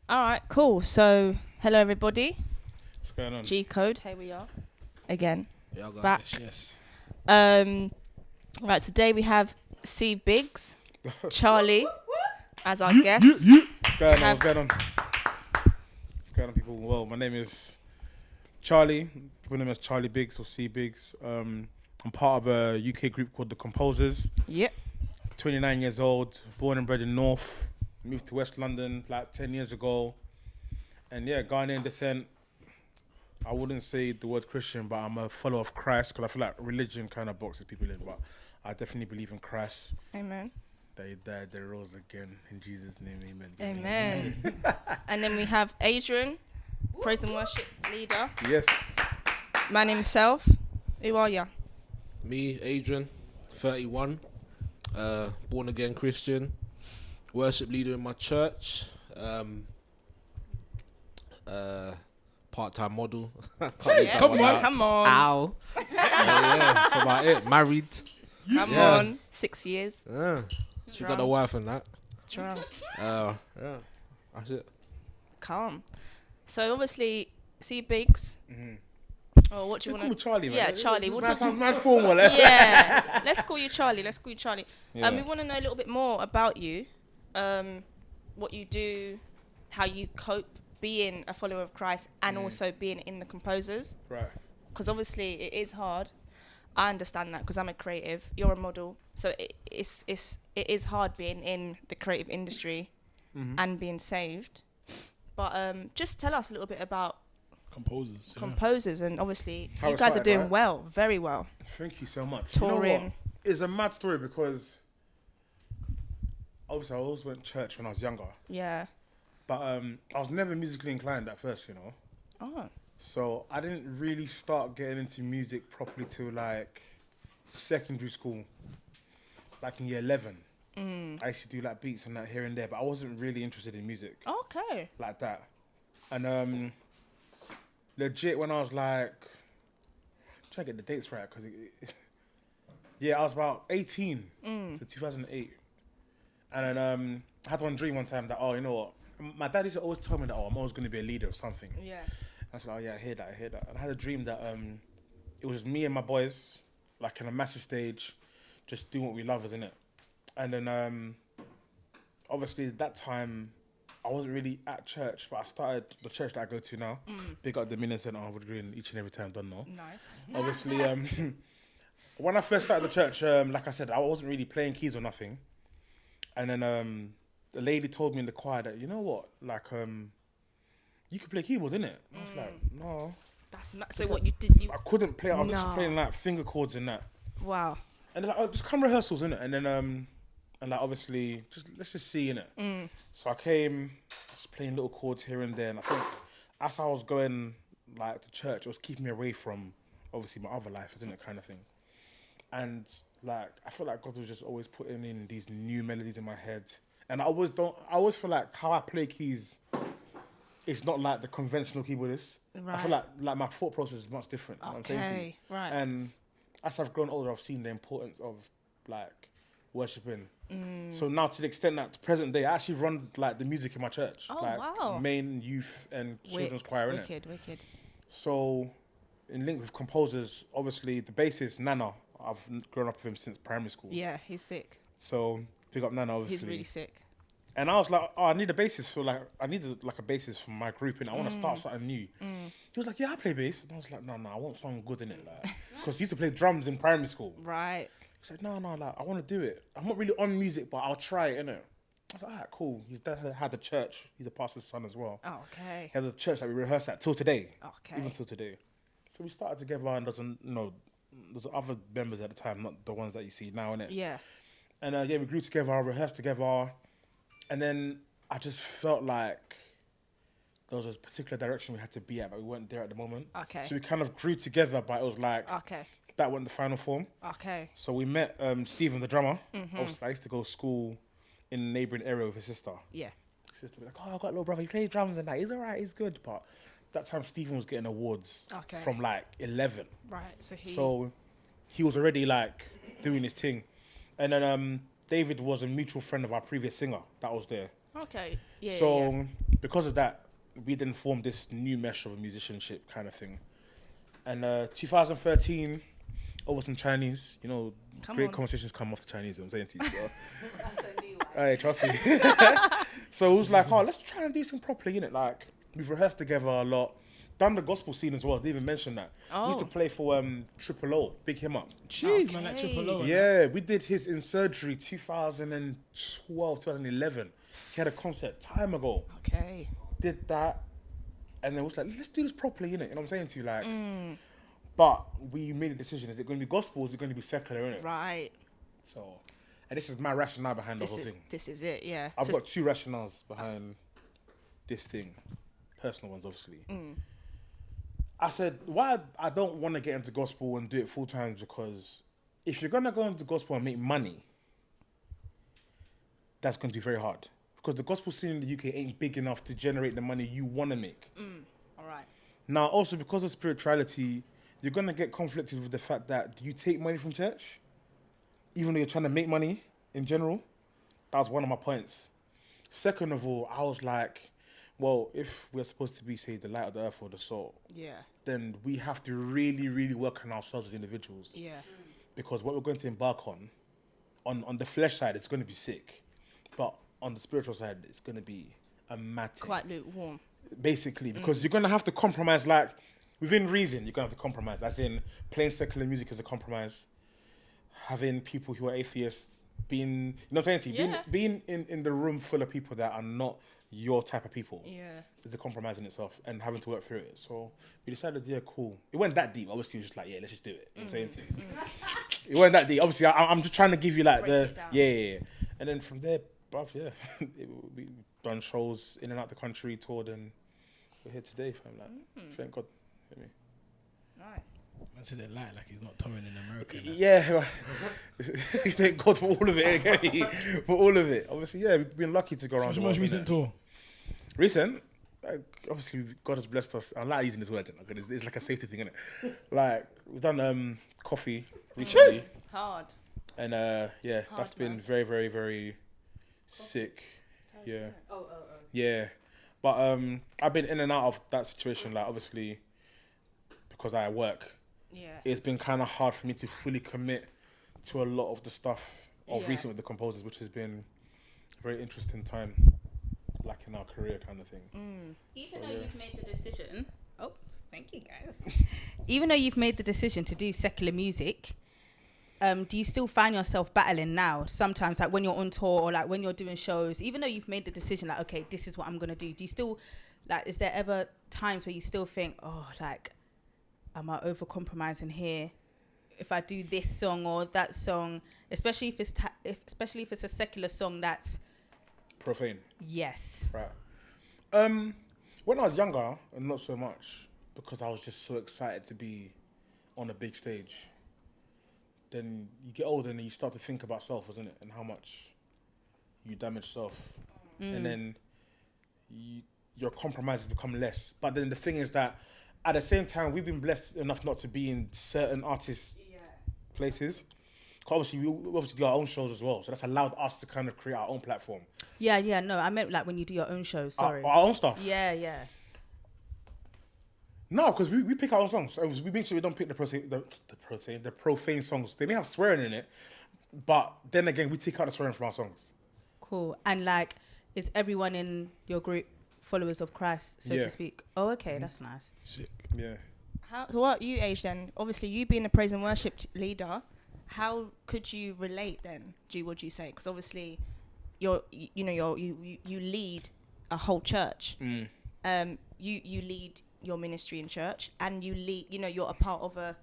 All right, cool. So, hello everybody. What's going on? G Code. Here we are again. Yeah, go Back. Yes. Right. Today we have C Biggs, Charlie, as our guest. What's going on? What's going on? What's going on, people? Well, my name is Charlie. People know me as Charlie Biggs or C Biggs. I'm part of a UK group called The Composers. Yep. 29 years old, born and bred in North. Moved to West London like 10 years ago. And yeah, Ghanaian descent. I wouldn't say the word Christian, but I'm a follower of Christ because I feel like religion kind of boxes people in. But I definitely believe in Christ. Amen. They died, they rose again. In Jesus' name, amen. Amen. And then we have Adrian, praise and worship leader. Yes. Man himself. Who are ya? Me, Adrian, 31, born again Christian, worship leader in my church, part-time model. Come on. Ow. Yeah, that's about it. Married. Come on. 6 years. Yeah. She got a wife and that. Drunk. Yeah, that's it. Calm. So obviously, C Biggs. Oh, what do you Call me want to? Charlie, man. Yeah, Charlie. We'll That talk. sounds mad formal, eh? Yeah, let's call you Charlie. Yeah. We want to know a little bit more about you, what you do, how you cope being a follower of Christ, and also being in the Composers. Right. Because obviously it is hard. I understand that because I'm a creative. You're a model, so it is hard being in the creative industry and being saved. But just tell us a little bit about Composers, and obviously How you it guys are started, doing right? well, very well. Thank you so much. Touring. You know what? It's a mad story because obviously I always went to church when I was younger, Yeah. but I was never musically inclined at first, you know. Oh. So I didn't really start getting into music properly till like secondary school, like in year 11. I used to do like beats and that here and there, but I wasn't really interested in music Okay. like that. And legit when I was like, I'm trying to get the dates right, because yeah, I was about 18 to 2008. And then I had one dream one time that, oh, you know what, my dad used to always tell me that, oh, I'm always going to be a leader of something. Yeah. I said, oh yeah, I hear that. And I had a dream that it was me and my boys, like in a massive stage, just doing what we love, isn't it? And then obviously at that time, I wasn't really at church, but I started the church that I go to now. Big up the Million Centre on Wood Green each and every time, don't know. Nice. Obviously, when I first started the church, like I said, I wasn't really playing keys or nothing. And then the lady told me in the choir that, you know what, like, you could play keyboard, innit? I was like, no. That's so what you did. You I couldn't play. I was No. just playing like finger chords and that. wow. And they're like, oh, just come rehearsals, innit? And then, and like obviously, let's just see, innit? So I came, just playing little chords here and there. And I think as I was going like to church, it was keeping me away from obviously my other life, isn't it, kind of thing. And like I feel like God was just always putting in these new melodies in my head. And I always feel like how I play keys, it's not like the conventional keyboardist. I feel like my thought process is much different. You know what I'm saying to you? Okay. Right. And as I've grown older, I've seen the importance of like worshiping. So now to the extent that to present day, I actually run like the music in my church. Oh, like wow. main youth and children's choir, innit? Wicked. So in link with Composers, obviously the bassist, Nana, I've grown up with him since primary school. Yeah, he's sick. So big up Nana, obviously. He's really sick. And I was like, oh, I need a bassist for like, I needed like a bassist for my group and I want to start something new. He was like, yeah, I play bass. And I was like, no, I want something good in it. Like, because he used to play drums in primary school. Right. He said, no, like, I want to do it. I'm not really on music, but I'll try it, innit? I was like, all right, cool. His dad had a church. He's a pastor's son as well. Oh, okay. He had a church that we rehearsed at till today. Okay. Even till today. So we started together and there's other members at the time, not the ones that you see now, innit? Yeah. And yeah, we grew together, rehearsed together. And then I just felt like there was a particular direction we had to be at, but we weren't there at the moment. Okay. So we kind of grew together, but it was like, Okay. that wasn't the final form. Okay. So we met Stephen, the drummer. Obviously, I used to go to school in a neighbouring area with his sister. Yeah. His sister was like, oh, I've got a little brother, he plays drums and that. He's all right, he's good. But that time, Stephen was getting awards from like 11. Right. So he was already like doing his thing. And then David was a mutual friend of our previous singer that was there. Okay. Yeah. So yeah. because of that, we then formed this new mesh of a musicianship kind of thing. And 2013, over some Chinese, great conversations come off the Chinese, I'm saying to you. So. That's a new one. Hey, trust me. So it was like, let's try and do something properly, innit? Like, we've rehearsed together a lot. Done the gospel scene as well. Didn't even mention that. We used to play for Triple O, Big Him Up. Jeez, man, like Triple O. Yeah, we did his In Surgery 2012, 2011. He had a concert time ago. Okay. Did that. And then it was like, let's do this properly, innit? You know what I'm saying to you? Like, but we made a decision. Is it going to be gospel or is it going to be secular, innit? Right. So, and this is my rationale behind the whole thing. This is it, yeah. I've got two rationales behind this thing. Personal ones, obviously. I said, why I don't want to get into gospel and do it full time, because if you're going to go into gospel and make money, that's going to be very hard. Because the gospel scene in the UK ain't big enough to generate the money you want to make. All right. Now, also because of spirituality, you're going to get conflicted with the fact that, do you take money from church? Even though you're trying to make money in general? That was one of my points. Second of all, I was like, well, if we're supposed to be, say, the light of the earth or the salt, then we have to really, really work on ourselves as individuals. Yeah. Because what we're going to embark on the flesh side, it's going to be sick. But on the spiritual side, it's going to be a matter. Quite lukewarm. Basically, because you're going to have to compromise, like, within reason, you're going to have to compromise. As in, playing secular music is a compromise. Having people who are atheists, being, you know what I'm saying to you? Yeah. Being in the room full of people that are not your type of people. Yeah. Is a compromise in itself, and having to work through it. So we decided, yeah, cool. It wasn't that deep. Obviously, it was just like, yeah, let's just do it. You know what I'm saying to you? It wasn't that deep. Obviously, I'm just trying to give you like Break it down. yeah. And then from there, bruv, yeah, we done shows in and out the country, toured, and we're here today, fam. Like, thank God. You know what I mean? Nice. Man said it like he's not touring in America. Now. Yeah, thank God for all of it. Okay? For all of it. Obviously, yeah, we've been lucky to go around. What's the your most world, recent innit? tour? Recent? Like, obviously, God has blessed us. I like using this word, because it's like a safety thing, isn't it? Like, we've done coffee recently. Hard. And yeah, Hard, that's been man. very, very, very sick. Yeah. Oh. Yeah. But I've been in and out of that situation, like, obviously, because I work. Yeah. It's been kind of hard for me to fully commit to a lot of the stuff of Yeah. recent with the composers, which has been a very interesting time, like in our career kind of thing. Even though you've made the decision. Oh, thank you guys. Even though you've made the decision to do secular music, do you still find yourself battling now? Sometimes, like when you're on tour or like when you're doing shows, even though you've made the decision, like, okay, this is what I'm gonna do. Do you still, like, is there ever times where you still think, oh, like, am I over compromising here? If I do this song or that song, especially if it's a secular song that's Profane. yes. Right. When I was younger, and not so much, because I was just so excited to be on a big stage. Then you get older and you start to think about self, isn't it? And how much you damage self. And then your compromises become less. But then the thing is that at the same time, we've been blessed enough not to be in certain artists' places. 'Cause obviously, we obviously do our own shows as well. So that's allowed us to kind of create our own platform. Yeah, no, I meant like when you do your own shows, sorry. Our own stuff. Yeah. No, because we pick our own songs. So we make sure we don't pick the profane songs. They may have swearing in it, but then again, we take out the swearing from our songs. Cool. And like, is everyone in your group followers of Christ, so Yeah. to speak? Oh, okay, that's nice. Sick. Yeah. So what you age then? Obviously, you being a praise and worship leader, how could you relate then? Would you say? Because obviously, you lead a whole church. You lead your ministry in church, and you lead. You're a part of a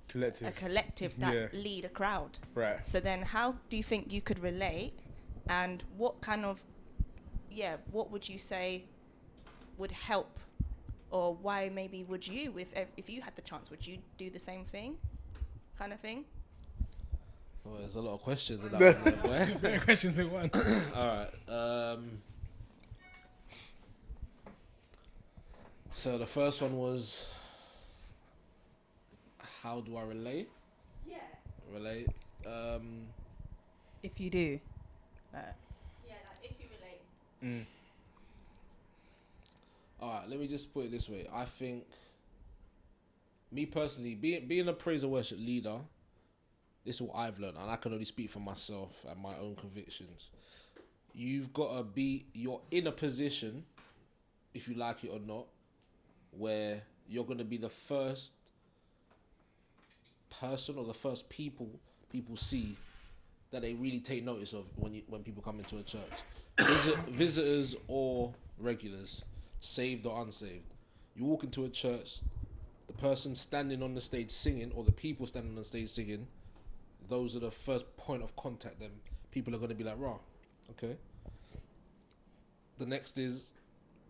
collective that lead a crowd. Right. So then, how do you think you could relate? And what kind of, what would you say would help, or why maybe would you, if you had the chance, would you do the same thing, kind of thing? Well, there's a lot of questions in that one, boy. Better questions than one. All right. So the first one was, how do I relate? Yeah. Relate. If you do. Yeah, like if you relate. let me just put it this way. I think, me personally, being a praise and worship leader, this is what I've learned, and I can only speak for myself and my own convictions. You've got to you're in a position, if you like it or not, where you're going to be the first person or the first people see that they really take notice of when people come into a church. Visitors or regulars, saved or unsaved. You walk into a church, the person standing on the stage singing, or the people standing on the stage singing, those are the first point of contact. Then people are going to be like, "Rah, okay." The next is,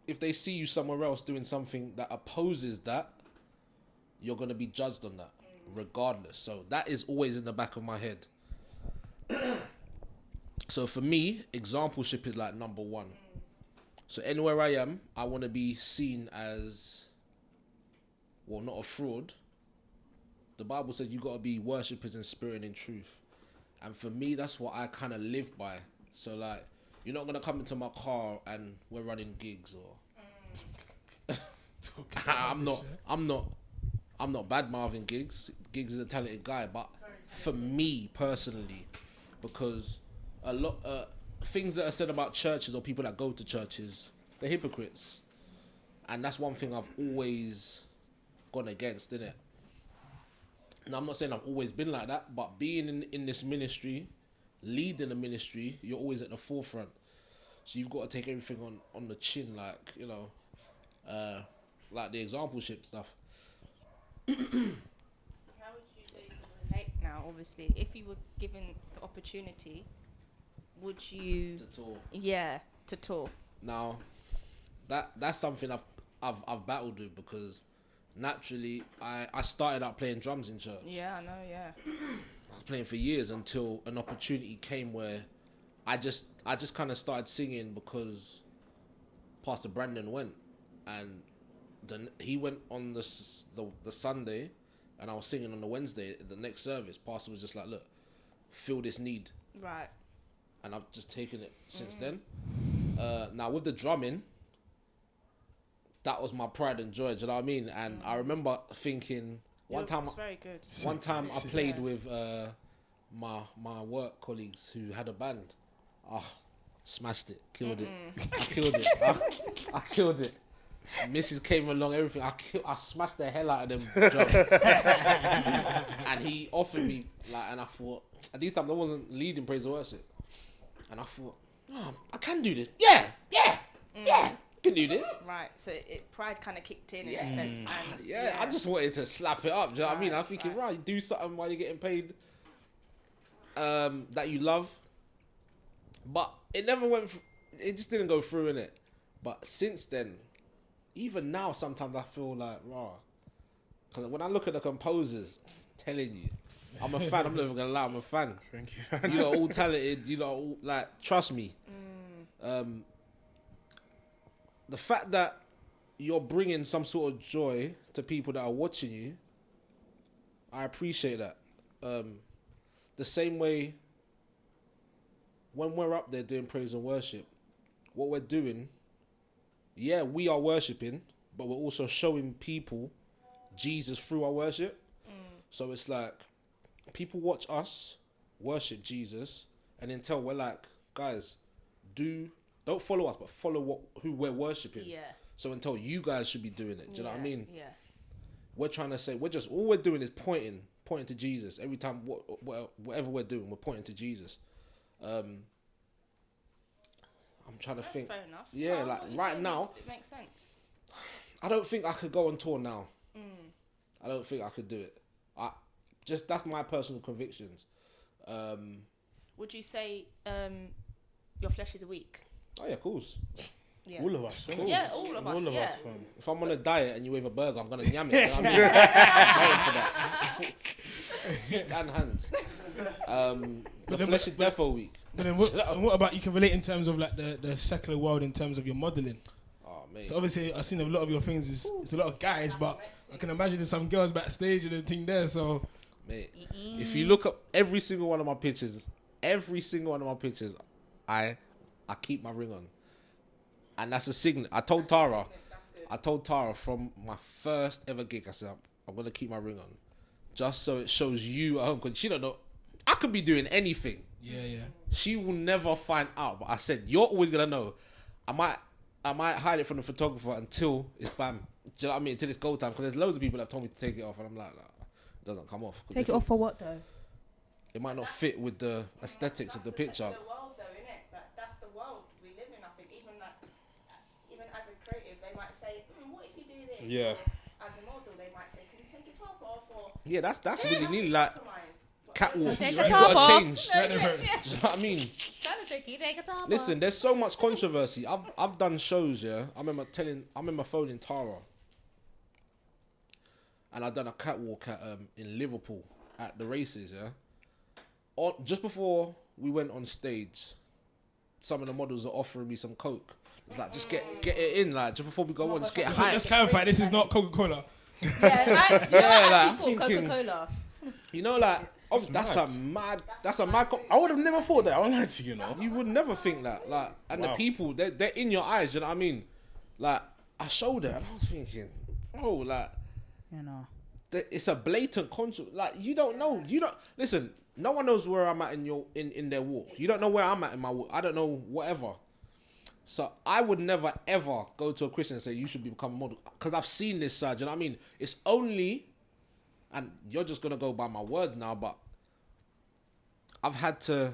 if they see you somewhere else doing something that opposes that, you're going to be judged on that, regardless. So that is always in the back of my head. So for me, exampleship is like number one. So anywhere I am, I want to be seen as, well, not a fraud. The Bible says you got to be worshippers in spirit and in truth. And for me, that's what I kind of live by. So like, you're not going to come into my car and we're running gigs or... I'm not bad-mouthing Gigs. Gigs is a talented guy, but for me personally, because a lot things that are said about churches or people that go to churches, they're hypocrites, and that's one thing I've always gone against, innit? Now I'm not saying I've always been like that, but being in this ministry, leading a ministry, you're always at the forefront, so you've got to take everything on the chin, like, you know, like the exampleship stuff. How would you say you relate now? Obviously, if you were given the opportunity, would you To tour. Yeah, to tour. Now, that's something I've battled with, because naturally I started out playing drums in church. Yeah, I know. Yeah. I was playing for years until an opportunity came where I just kind of started singing because Pastor Brandon went, and then he went on the Sunday, and I was singing on the Wednesday. The next service, Pastor was just like, "Look, feel this need," Right. and I've just taken it since then. Now with the drumming, that was my pride and joy. Do you know what I mean? And I remember thinking one time It's very good. One time I played with my work colleagues who had a band. Smashed it, killed it. I killed it. I killed it. Mrs. came along, everything. I smashed the hell out of them drums. And he offered me, like, and I thought, at this time I wasn't leading praise and worship, and I thought, I can do this. Yeah, can do this. Right. So pride kind of kicked in a sense. And I just wanted to slap it up. Do you know what I mean? I'm thinking, right, do something while you're getting paid that you love. But it never went. It just didn't go through, innit? But since then, even now, sometimes I feel like because when I look at the composers, telling you, I'm a fan. I'm not even gonna lie, I'm a fan. Thank you. You lot all talented. You lot all, like, trust me. The fact that you're bringing some sort of joy to people that are watching you, I appreciate that. The same way, when we're up there doing praise and worship, what we're doing, we are worshipping, but we're also showing people Jesus through our worship. So it's like, people watch us worship Jesus, and until we're like, guys, don't follow us, but follow who we're worshiping. Yeah. So until you guys should be doing it. Do you know what I mean? Yeah. We're trying to say, all we're doing is pointing to Jesus. Every time, whatever we're doing, we're pointing to Jesus. I'm trying to think. That's fair enough. Yeah, like right now, it makes sense. I don't think I could go on tour now. I don't think I could do it. That's my personal convictions. Would you say your flesh is weak? Oh yeah, of course. Yeah. All of us. Yeah, all of us. Yeah. If I'm on a diet and you wave a burger, I'm gonna yam it. You know what I mean? For that. Feet and hands. The flesh is therefore weak. But then what about, you can relate in terms of like the secular world, in terms of your modelling? Oh mate. So obviously I've seen a lot of your things. It's a lot of guys, but I can imagine there's some girls backstage and everything there. So mate, if you look up every single one of my pictures, I keep my ring on. And that's a signal. I told Tara, I told Tara from my first ever gig, I said, I'm going to keep my ring on. Just so it shows you at home. Because she don't know. I could be doing anything. Yeah. She will never find out. But I said, you're always going to know. I might hide it from the photographer until it's bam. Do you know what I mean? Until it's go time. Because there's loads of people that have told me to take it off. And I'm like, it doesn't come off. Take it off for what though? It might not fit with the aesthetics of the picture. That's the world though, innit? That's the world we live in, I think. Even as a creative, they might say, what if you do this? Yeah. Or as a model, they might say, can you take your top off? Or Yeah, that's really neat. Like, catwalk, Take you the top gotta off. change. Do you know what I mean? Take a top Listen, there's so much controversy. I've done shows, yeah. I remember phoning Tara, and I've done a catwalk at in Liverpool at the races, yeah. Just before we went on stage, some of the models are offering me some coke. It's like, just get it in, like just before we go on, just get high. Let's clarify. This is not Coca-Cola. Yeah, Yeah, like, thinking, Coca-Cola. you know, like that's a mad. I would have never thought that. I won't lie to you, know. You would never think that, like, and the people, they're in your eyes. You know what I mean? Like, I showed it, and I was thinking, bro, like, You know. it's a blatant like, you don't know. You don't listen. No one knows where I'm at in their walk. You don't know where I'm at in my walk. I don't know whatever. So I would never ever go to a Christian and say you should become a model, because I've seen this side. You know what I mean? It's only, and you're just gonna go by my word now, but I've had to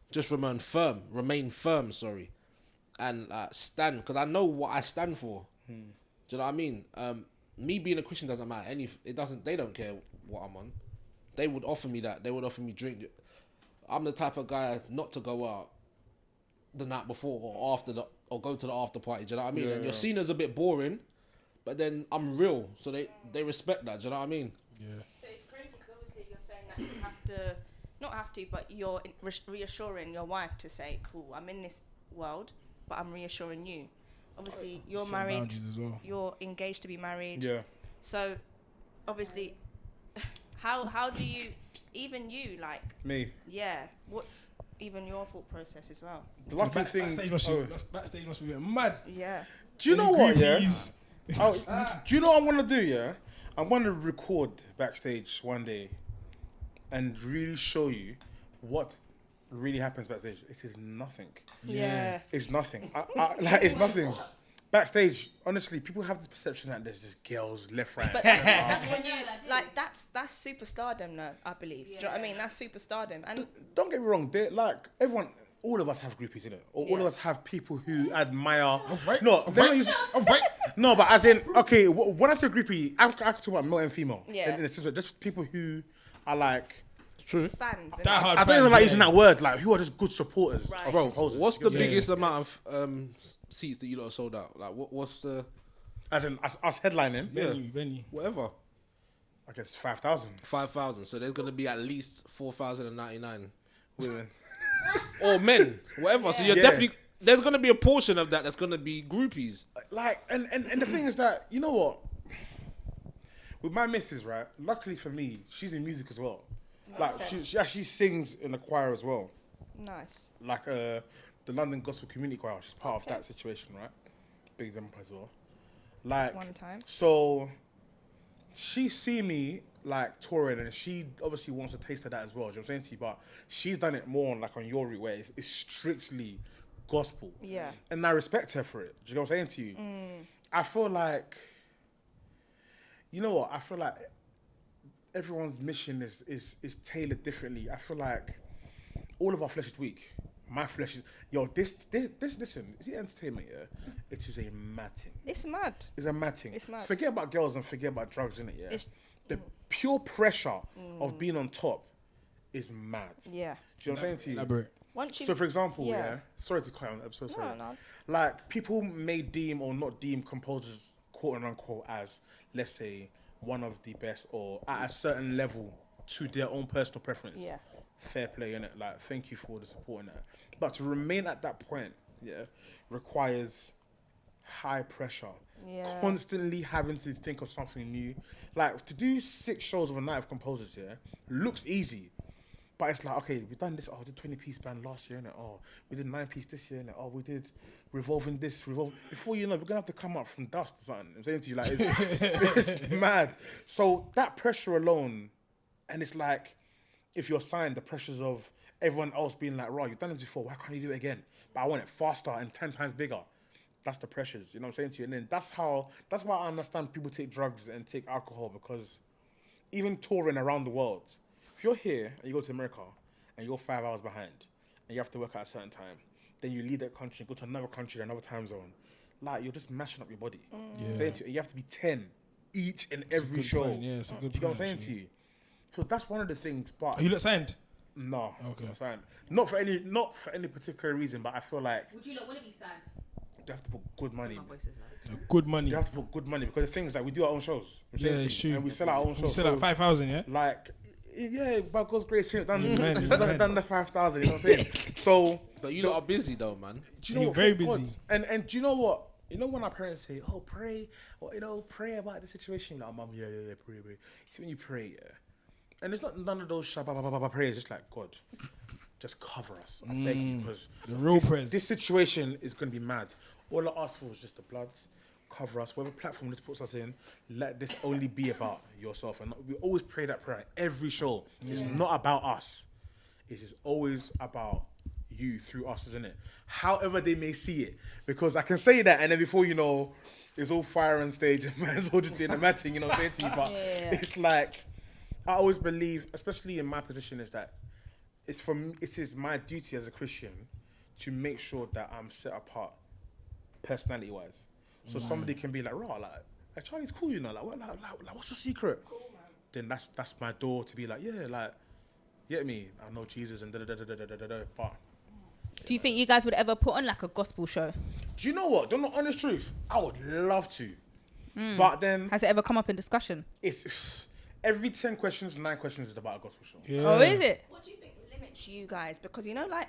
just remain firm. Sorry, and stand, because I know what I stand for. Do you know what I mean? Me being a Christian doesn't matter. They don't care what I'm on. They would offer me that. They would offer me drink. I'm the type of guy not to go out the night before or go to the after party. Do you know what I mean? And you're seen as a bit boring, but then I'm real, so they respect that. Do you know what I mean? Yeah. So it's crazy because obviously you're saying that you not have to, but you're reassuring your wife to say, cool, I'm in this world, but I'm reassuring you. Obviously, you're Set married. boundaries as well. You're engaged to be married. Yeah. So, obviously, how do you, even you, like... Me. Yeah. What's even your thought process as well? The lucky thing... Backstage must be mad. Yeah. Do you know what, yeah? Groupies. Do you know what I want to do, yeah? I want to record backstage one day and really show you what really happens backstage. It is nothing. Yeah. It's nothing. Like, it's nothing. Backstage, honestly, people have this perception that there's just girls left, right. But that's when you, like, that's superstardom, no, I believe. Do you know what I mean? That's superstardom. And Don't get me wrong, they're like, everyone, all of us have groupies in it. Or all of us have people who admire. Right. No, they're not Right. using- Right. No, but as in, okay, when I say groupie, I can talk about male and female. Yeah. In the sense of just people who are like, true. fans. Die hard I don't fans, even like yeah. using that word, like, who are just good supporters Right. of Bro, composers. what's the Yeah. biggest amount of seats that you lot have sold out? Like, what's the As in, us headlining, Venue. whatever? I guess 5,000 5,000. So there's gonna be at least 4,099 women. or men, whatever. So you're Yeah. definitely, there's gonna be a portion of that that's gonna be groupies. Like, and the thing is that, you know what? With my missus, right? Luckily for me, she's in music as well. Like, she actually sings in the choir as well. Nice. Like, the London Gospel Community Choir. She's part of that situation, right? Big them up as well. Like, One time. So, she see me, like, touring, and she obviously wants a taste of that as well. Do you know what I'm saying to you? But she's done it more on your route, where it's strictly gospel. Yeah. And I respect her for it. Do you know what I'm saying to you? I feel like, you know what? I feel like everyone's mission is tailored differently. I feel like all of our flesh is weak. My flesh is... Yo, this listen, is it entertainment, yeah? It is a mad thing. It's mad. It's a mad thing. It's mad. Forget about girls and forget about drugs, innit, yeah? It's- The pure pressure of being on top is mad. Yeah. Do you know what I'm saying to you? Elaborate. Once you... So, for example, Yeah. yeah. Sorry to cut on. I'm so sorry. No. Like, people may deem or not deem composers, quote unquote, as, let's say, one of the best or at a certain level to their own personal preference. Yeah. Fair play, innit? Like, thank you for the support in that. But to remain at that point, yeah, requires high pressure. Yeah. Constantly having to think of something new. Like, to do 6 shows of a night of composers, yeah, looks easy. But it's like, okay, we've done this. Oh, we did 20-piece band last year, innit? Oh, we did 9-piece this year, innit? Oh, we did revolving this, revolving. Before you know, we're gonna have to come up from dust or something. I'm saying to you, like, it's mad. So that pressure alone, and it's like, if you're signed, the pressures of everyone else being like, "Raw, you've done this before. Why can't you do it again?" But I want it faster and 10 times bigger. That's the pressures. You know what I'm saying to you? And then that's why I understand people take drugs and take alcohol, because even touring around the world, if you're here and you go to America and you're 5 hours behind and you have to work at a certain time, then you leave that country and go to another country, another time zone, like, you're just mashing up your body. Yeah. You have to be 10 each and every show. Point. Yeah, it's a good You know what I'm point, saying to you? So that's one of the things. But Are you not signed? no, Okay. not signed. Not for any particular reason, but I feel like Would you not want to be signed? you have to put good money. Good money. You have to put good money, because the thing is that we do our own shows. I'm saying Yeah, to you, it's true. and we sell our own You shows. said So, like 5,000, yeah? like, yeah, by God's grace, here done man. the 5,000. You know what I'm saying? So, But you lot are busy though, man. do you know You're what? very Thank God. busy. And do you know what? You know when our parents say, "Oh, pray," or pray about the situation. Like, Mum, yeah, pray. See, when you pray, yeah, and it's not none of those prayers. Just like, God, just cover us. I beg you, because The real prayers. this situation is going to be mad. All I ask for is just the blood. Cover us. Whatever platform this puts us in, let this only be about yourself. And we always pray that prayer every show. It's not about us. It is always about you through us, isn't it? However they may see it. Because I can say that, and then before you know, it's all fire on stage and man's all just doing the matting, you know what I'm saying to you? But it's like, I always believe, especially in my position, is that it is my duty as a Christian to make sure that I'm set apart personality wise. So somebody can be like, "Raw, like Charlie's cool, you know, like what's your secret?" Cool, man. Then that's my door to be like, yeah, like, you get me? I know Jesus and da. But Do you think you guys would ever put on like a gospel show? do you know what? The honest truth, I would love to. But then Has it ever come up in discussion? it's every 10 questions, 9 questions is about a gospel show. Yeah. Oh, is it? What do you think limits you guys? Because, you know, like,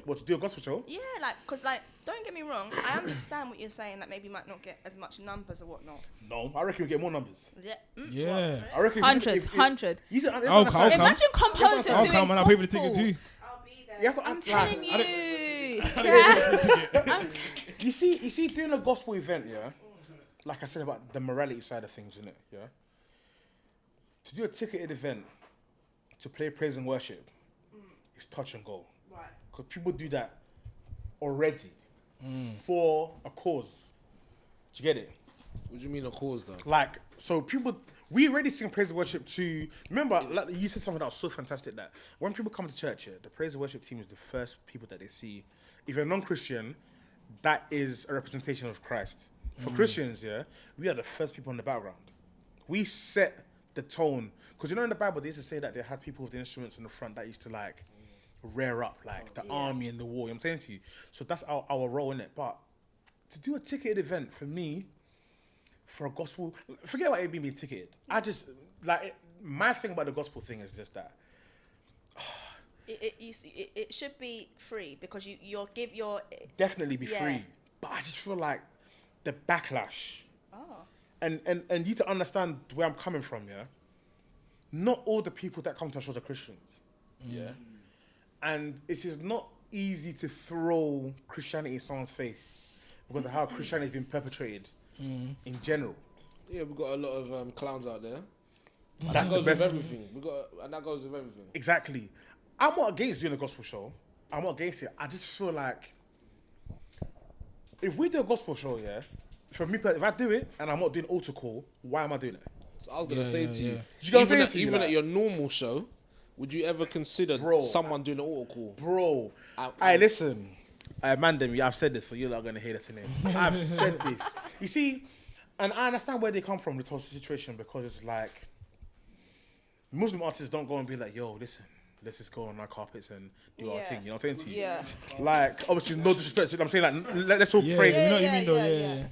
What, to do a gospel show? yeah, like, because, like, don't get me wrong, I understand what you're saying, that maybe you might not get as much numbers or whatnot. No, I reckon you'll get more numbers. Yeah. Yeah. I reckon Hundred. I'll come. Imagine composers I'll doing come and I'll pay for the ticket gospel. too. I'll be there. You have to I'm act telling like, you. You see, doing a gospel event, yeah, like I said about the morality side of things, innit, yeah? To do a ticketed event, to play praise and worship, it's touch and go. Right. Because people do that already for a cause. Do you get it? What do you mean a cause though? Like, so people, we already sing praise and worship to, remember, like you said something that was so fantastic, that when people come to church here, the praise and worship team is the first people that they see. If you're non-Christian, that is a representation of Christ. For Christians, yeah, we are the first people in the background. We set the tone. Because you know in the Bible, they used to say that they had people with the instruments in the front that used to like rear up, like the army and the war. You know what I'm saying to you? So that's our role in it. But to do a ticketed event, for me, for a gospel, forget about it being ticketed. I just, like, my thing about the gospel thing is just that. It should be free, because you'll give your... Definitely be Yeah. free. But I just feel like the backlash. Oh. And you to understand where I'm coming from, yeah? Not all the people that come to our shows are Christians. Yeah? And it is not easy to throw Christianity in someone's face because of how Christianity has been perpetrated in general. Yeah, we've got a lot of clowns out there. That's That the goes best. with everything. And that goes with everything. Exactly. I'm not against doing a gospel show. I'm not against it. I just feel like if we do a gospel show, yeah, for me, if I do it and I'm not doing altar call, why am I doing it? So I was gonna say to you, You gotta say even, it to you, even like- at your normal show, would you ever consider Bro, someone doing an auto call? Bro, I- listen. Mandem, I've said this, so you're not going to hear this in it. I've said this. You see, and I understand where they come from, this whole situation, because it's like, Muslim artists don't go and be like, yo, listen, let's just go on our carpets and do our Yeah. thing. You know what I'm saying to you? Yeah. Like, obviously, no disrespect. I'm saying, like, let's all Yeah, pray. you know what you Yeah, mean though, yeah, yeah. yeah.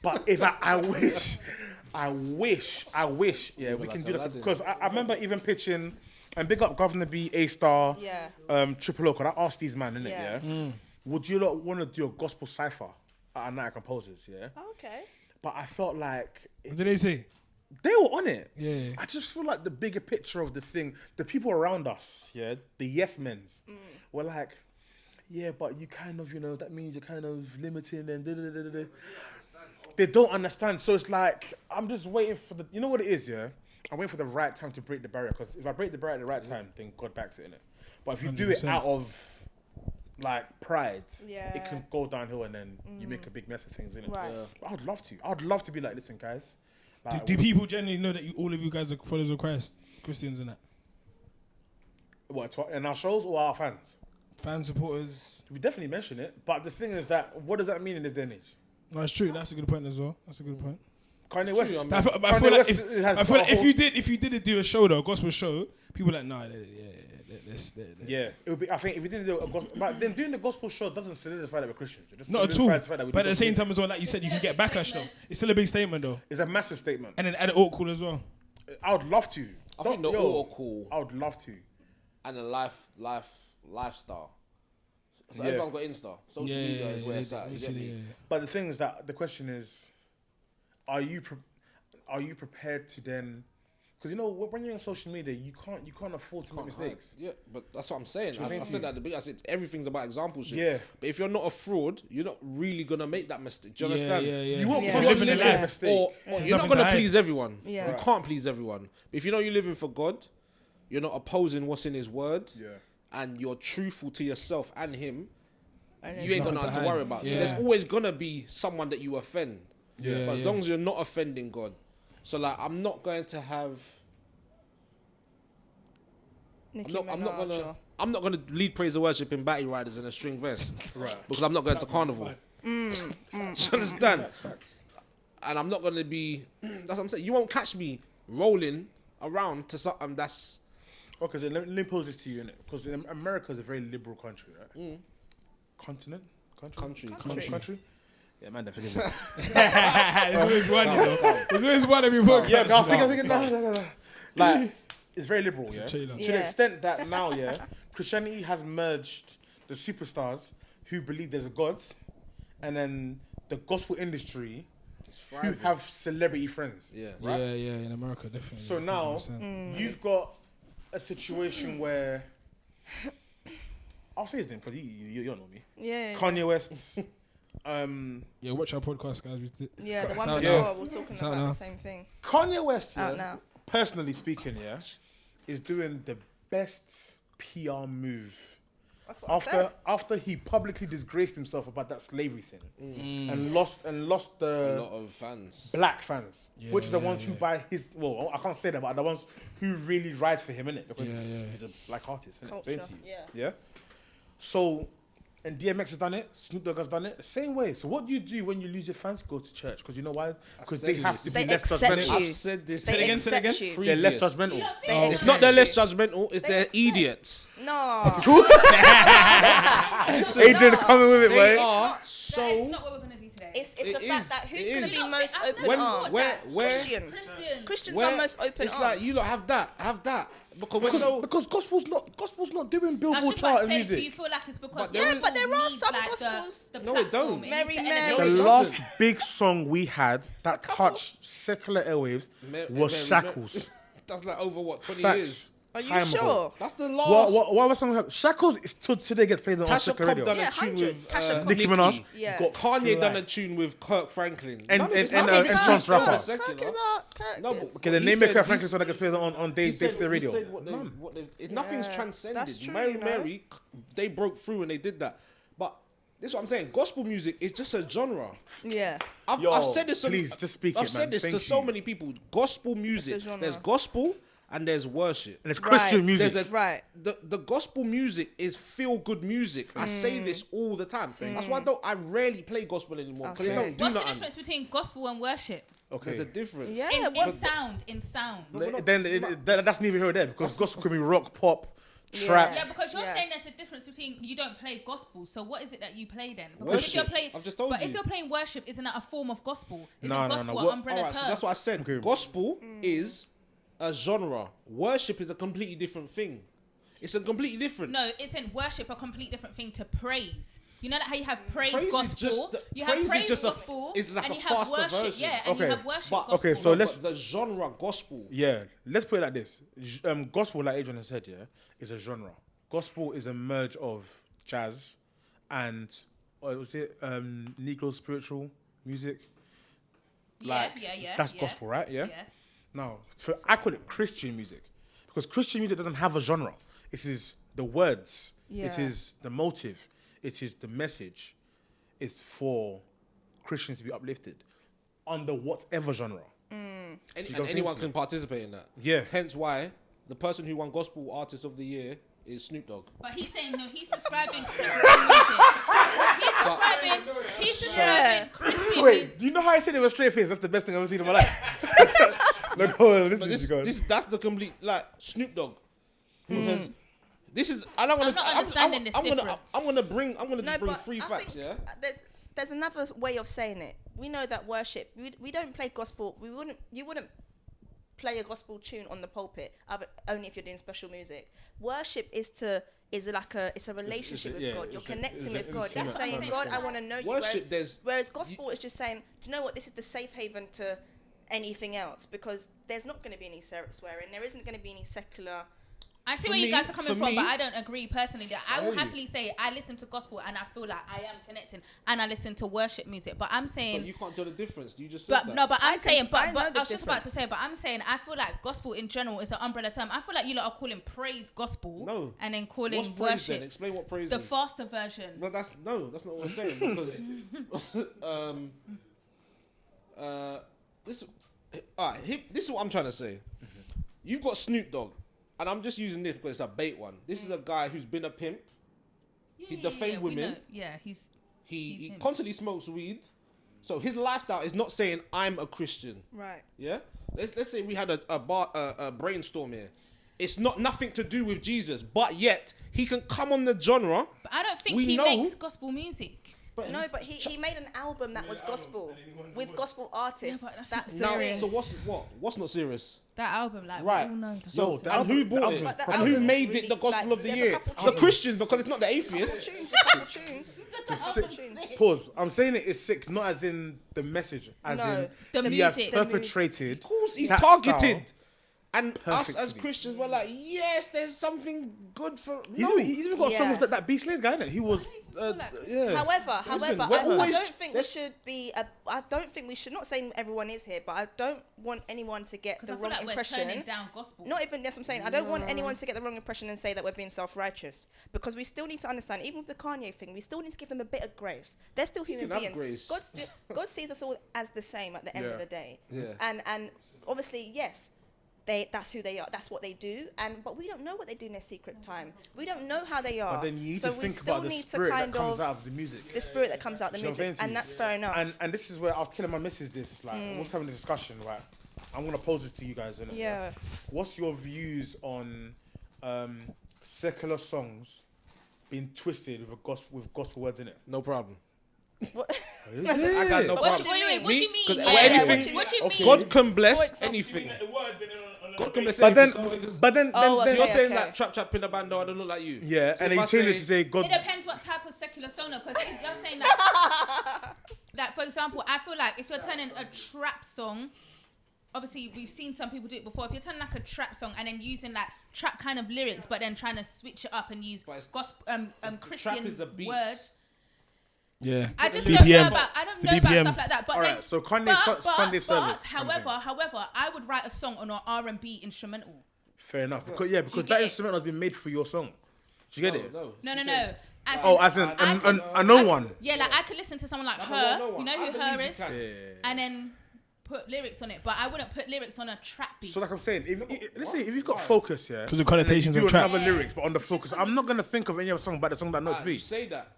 But if I wish, yeah, we like can do that. Aladdin. Because I remember even pitching, and big up Governor B, A-Star, Yeah. Triple O, because I asked these man, innit, Yeah. yeah? Would you not want to do a gospel cipher at a night of composers, yeah? Okay. But I felt like, What did they say? they were on it. Yeah. I just feel like the bigger picture of the thing, the people around us, yeah, the yes men's, were like, yeah, but you kind of, that means you're kind of limiting and da-da-da-da-da. They don't understand. So it's like, I'm just waiting for you know what it is, yeah? I'm waiting for the right time to break the barrier. Because if I break the barrier at the right time, then God backs it, innit? But if you do it 100%. out of, like, pride, Yeah. it can go downhill and then you make a big mess of things, innit? Right. I'd love to. I'd love to be like, listen, guys. Like, Do people generally know that all of you guys are followers of Christ, Christians and that? what, in our shows or our fans? Fan supporters? We definitely mention it. But the thing is that, what does that mean in this day and age? No, it's true. That's a good point as well. That's a good point. Kanye West. True, I mean, But I Kanye feel like West has I feel got like a whole- if you did do a show though, a gospel show, people are like, nah, let's Yeah, it would be. I think if we didn't do a gospel, but then doing the gospel show doesn't solidify that we're Christians. It just not at all. solidifies the fact that we But at do the same gospel time as well, like you said, you can get backlash though. It's still a big statement though, music. It's a massive statement. and then add it all cool as well. I would love to. I think the all cool I would love to. and the lifestyle. So Yeah. everyone got Insta. Social media is where it's at. You get me? But the thing is that the question is, are you prepared to then? Because when you're on social media, you can't afford to make mistakes. Yeah, but that's what I'm saying. I think said that at the beginning. I said everything's about exampleship. Yeah. But if you're not a fraud, you're not really gonna make that mistake. Do you Yeah, understand? yeah, yeah. You won't Yeah. put You're living living a a life. mistake. Or There's you're not nothing gonna to hide. please everyone. Yeah. You Right. can't please everyone. But if you know you're living for God, you're not opposing what's in His Word, Yeah. and you're truthful to yourself and Him, And you ain't nothing gonna have to to worry hide. about. So Yeah. there's always gonna be someone that you offend. Yeah, But as yeah. long as you're not offending God, so like I'm not going to have. Nicki I'm not Minaj gonna. or- I'm not gonna lead praise and worship in batty riders in a string vest, Right. Because I'm not going to carnival. Do you understand? Facts. And I'm not gonna be. That's what I'm saying. You won't catch me rolling around to something that's. Okay, so let me pose this to you, innit? Because America is a very liberal country, right? Continent? Country? Yeah, man, forgive me. There's always one, you know. There's always one every podcast. Yeah, I was thinking, no. Like, it's very liberal, yeah? To trailer. the Yeah. extent that now, yeah, Christianity has merged the superstars who believe there's a God and then the gospel industry who thriving. have celebrity friends. Yeah. Right? Yeah, in America, definitely. So now, 100%. you've got a situation where... I'll say his name because you know me. Yeah. Kanye West. Yeah, watch our podcast, guys. Yeah, the It's one out before now. we was talking It's out about now. the same thing. Kanye West, Out yeah, now. personally speaking, yeah, is doing the best PR move That's what I said. after he publicly disgraced himself about that slavery thing and lost A the lot of fans. black fans, Yeah, which are the yeah, ones who buy his. Well, I can't say that, but the ones who really ride for him, innit? Because Yeah. he's a black artist, innit? Culture, Ain't he? yeah. Yeah. So, and DMX has done it. Snoop Dogg has done it the same way. So, what do you do when you lose your fans? Go to church because you know why? Because they said have this. to be They less accept judgmental. you. I've said this. They again, accept say it you. They're less Previous. judgmental. They It's accept not they're less you. judgmental. It's they're accept. idiots. No. Adrian coming with it, They boy. are That is so. not what we're gonna do today. It's It the fact is. that who's It going is. to be most I've open never arms? where- Christians. Christian. Christians Where are most open it's arms. like you lot have that because we're so. Because gospel's not doing I was Billboard just about chart to say, music. do you feel like it's because But there is- but there are need, some like, gospels. The No, it don't. platform, Mary needs to Mary. elevate The it it. last doesn't. big song we had that touched secular airwaves was Shackles. That's like over what 20 Facts. years. Are you Time ago. sure? That's the last. What was song? Shackles is today gets played on Tasha secular Cobb radio. done Yeah, a tune 100. with Tasha Cobb. Nicki Minaj. Yeah. Got Kanye done a flagged. tune with Kirk Franklin. And- None of it's- and- none of it's Chance secular. Rapper. Secular. Kirk is art. Kirk No, is. but Okay, the he name said maker he's- Franklin song that gets played on He Dexter said Radio. what nothing's Yeah, transcended. that's true, Mary you know. Mary, they broke through and they did that. But this is what I'm saying. Gospel music is just a genre. Yeah. I've said this. please, just speak I've it, said man. this to Thank so you. many people. Gospel music. genre. There's gospel and there's worship. And it's Christian Right. music. There's a, Right. The gospel music is feel good music. I say this all the time. That's why I rarely play gospel anymore because Okay. it don't do What's the nothing. difference between gospel and worship? There's a difference. Yeah. In what- sound. That's neither here nor there because gospel can be rock, pop, trap. Yeah, because you're Yeah. saying there's a difference between you don't play gospel. So what is it that you play then? Because Worship. if you're playing, I've just told but you. if you're playing worship, isn't that a form of gospel? Isn't No, no, gospel no. an What- umbrella Alright, so term? that's what I said. Okay. Gospel is a genre. Worship is a completely different thing. It's a completely different. No, isn't worship a complete different thing to praise? You know like how you have praise, Praise is gospel. just the- You praise have is praise just a- gospel, is like and a you have faster worship. version. Yeah, and Okay, you have worship. but- gospel. okay, so No, let's- but the genre gospel. Yeah, let's put it like this. Gospel, like Adrian has said, yeah, is a genre. Gospel is a merge of jazz and was it Negro spiritual music? Yeah. That's yeah. gospel, right? Yeah. Yeah. Now, I call it Christian music because Christian music doesn't have a genre. It is the words. It Yeah. is the motive. It is the message. It's for Christians to be uplifted under whatever genre. And what I'm anyone saying? can participate in that. Yeah. Hence why the person who won Gospel Artist of the Year is Snoop Dogg. But he's saying no. He's describing Christian music. He's describing Christian music. Wait, do you know how I said it was straight face? That's the best thing I've ever seen in my life. Look, hold on, But listen, that's the complete like Snoop Dogg. Who says this is and I'm gonna I'm not understanding this I'm gonna difference. I'm gonna bring just bring but three I facts, think yeah? there's another way of saying it. We know that worship. We don't play gospel. You wouldn't play a gospel tune on the pulpit only if you're doing special music. Worship is a relationship with God. You're connecting with God. You're saying, God, I want to know you. Worship, Whereas gospel is just saying, do you know what? This is the safe haven to anything else because there's not going to be any swearing. There isn't going to be any secular. I see For where you me- guys are coming for from, me- but I don't agree personally. I will Hey. happily say I listen to gospel and I feel like I am connecting, and I listen to worship music. But I'm saying, But you can't tell the difference. You just said but that. no, but I'm I can- saying, I but know I the was just about to difference. say, but I'm saying I feel like gospel in general is an umbrella term. I feel like you lot are calling praise gospel, No. and then calling What's praise worship then? Explain what praise the is. faster version. But that's not what I'm saying because this this is what I'm trying to say. You've got Snoop Dogg, and I'm just using this because it's a bait one. This is a guy who's been a pimp. He defamed we women. know. Yeah, he's He him. constantly smokes weed. So his lifestyle is not saying I'm a Christian. Right. Yeah. Let's say we had a brainstorm here. It's not nothing to do with Jesus, but yet he can come on the genre. But I don't think We he know- makes gospel music. But No, but he made an album that was gospel with gospel artists. Yeah, but that's That's not now, serious. so what's not serious? That album, like, Right. we all know. That's So Yo, the and who album- the bought album it? is But the And who album is made really, it the gospel like, of the there's a year? couple The tunes. Christians, because it's not the atheists. tunes. Pause. I'm saying it is sick, not as in the message, as No, in the he has music. The perpetrated. Of course, he's that targeted. style. And us as Perfectly. Christians, we're like, yes, there's something good for. He's, No, he's even got a song Yeah. with that B Slade guy in it. He was, yeah. However, Listen, I we're always- don't think we let's- should be. I don't think we should. Not saying everyone is here, but I don't want anyone to get Because the I feel wrong like we're impression. turning down gospel. Not even that's what I'm saying. I don't want anyone to get the wrong impression and say that we're being self-righteous because we still need to understand. Even with the Kanye thing, we still need to give them a bit of grace. They're still human can have beings. grace. God sees us all as the same at the end Yeah. of the day. Yeah. And obviously, yes. That's who they are. That's what they do. But we don't know what they do in their secret time. We don't know how they are. But then you need so to we think still about the need to spirit that kind comes of out of the music. the spirit that comes out the Do you know what I'm music, saying to and you? that's fair enough. And this is where I was telling my missus this. Like, I was having a discussion. Right, I'm gonna pose this to you guys. Innit? Yeah. What's your views on secular songs being twisted with gospel words in it? no problem. What- Is I got no it? What problem. do you mean? What do you mean? 'Cause Yeah, anything- what do you okay. mean? God can bless For example, anything. The words in it on God can bless But then, anything. So because- but then, Oh, so okay. you're saying okay. that trap in the band, I don't look like you. yeah, So and if he I changed it say- to say God. It depends what type of secular song, because if you're saying that, like for example, I feel like if you're turning a trap song, obviously we've seen some people do it before. If you're turning like a trap song and then using like trap kind of lyrics, but then trying to switch it up and use But it's- gospel, trap Christian is a beat. words. Yeah. I just BPM. don't know about. I don't It's the know about BPM. stuff like that. But All then, right, so Kanye's Sunday service kind of However, I would write a song on an R&B instrumental. Fair enough. Because that get it? instrumental has been made for your song. Do you get it? No. No. Oh, as in a known one. Yeah, like I could listen to someone like Like a her. well-known You one. know I who believe her you is, can. and then put lyrics on it. But I wouldn't put lyrics on a trap beat. So like I'm saying, let's say if you've got focus, yeah, 'Cause the connotations and of then you trap. do another lyrics, but on the focus, I'm not gonna think of any other song but the song that I know it to You be. say that.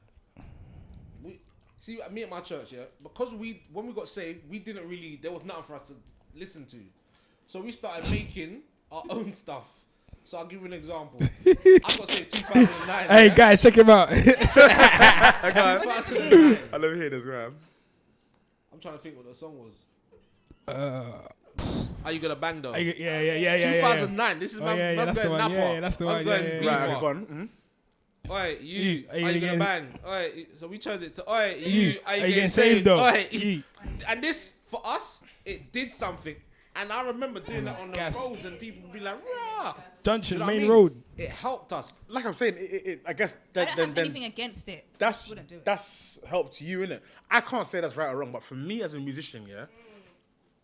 See, me at my church, yeah, because when we got saved, we didn't really. There was nothing for us to listen to, so we started making our own stuff. So I'll give you an example. I got saved 2009. Hey yeah? guys, check him out. 2009. I love hearing this, Graham. I'm trying to think what the song was. Are you gonna bang though? yeah. 2009. This is my Oh, yeah, my that's the going one. Napa. Yeah, that's the I was one. going Yeah, yeah, Beaver. Right, go on. oi, you, Are are you you gonna getting- bang? Oi, so we changed it to, oi, you, are you getting saved saved? though? Oi, You. and this, for us, it did something. And I remember doing that on the Gas. roads and people would be like, rah. Junction, You know what I main mean? road. It helped us. Like I'm saying, I guess I that, don't have anything against it. that's Wouldn't do it. that's helped you, innit? I can't say that's right or wrong, but for me as a musician, yeah,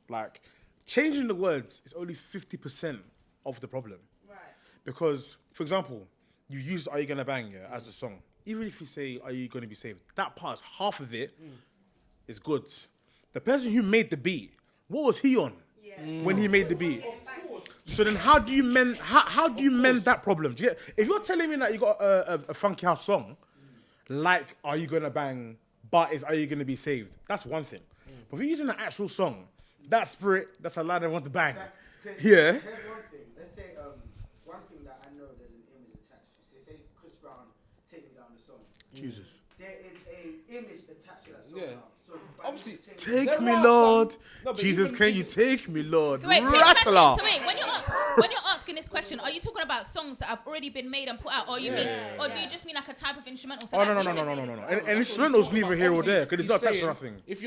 like changing the words is only 50% of the problem. Right. Because, for example, you use "Are You Gonna Bang" as a song. Even if you say "Are You Gonna Be Saved," that part, half of it, is good. The person who made the beat, what was he on when he made the beat? So then, how do you mend? How do you mend that problem? Do you get, if you're telling me that you got a funky house song, like "Are You Gonna Bang," but it's "Are You Gonna Be Saved," that's one thing. But if you're using an actual song, that spirit, that's a line I want to bang. Yeah. Here's one thing. Let's say one thing that I know there's an image attached. Say Chris Brown, "Take Me Down" the song. Jesus. There is a image attached to that song. Yeah. Now. So Obviously, Take There me, are Lord. some- no, but Jesus, even- can you take me, Lord? So wait, quick Rattle question. out. So wait, when you're asking this question, are you talking about songs that have already been made and put out, or you mean, or do you just mean like a type of instrumental? So Oh, that no. you can- And instrumental's neither here or there, because it's not He's attached to saying, nothing. If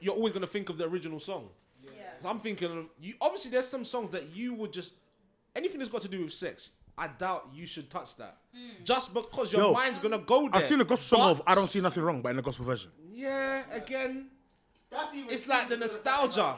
you're always gonna think of the original song. So I'm thinking of you. Obviously, there's some songs that you would just anything that's got to do with sex. I doubt you should touch that, just because your Yo, mind's gonna go there. I've seen a gospel song of But- "I Don't See Nothing Wrong," but in the gospel version. Yeah, again, That's even it's like the nostalgia.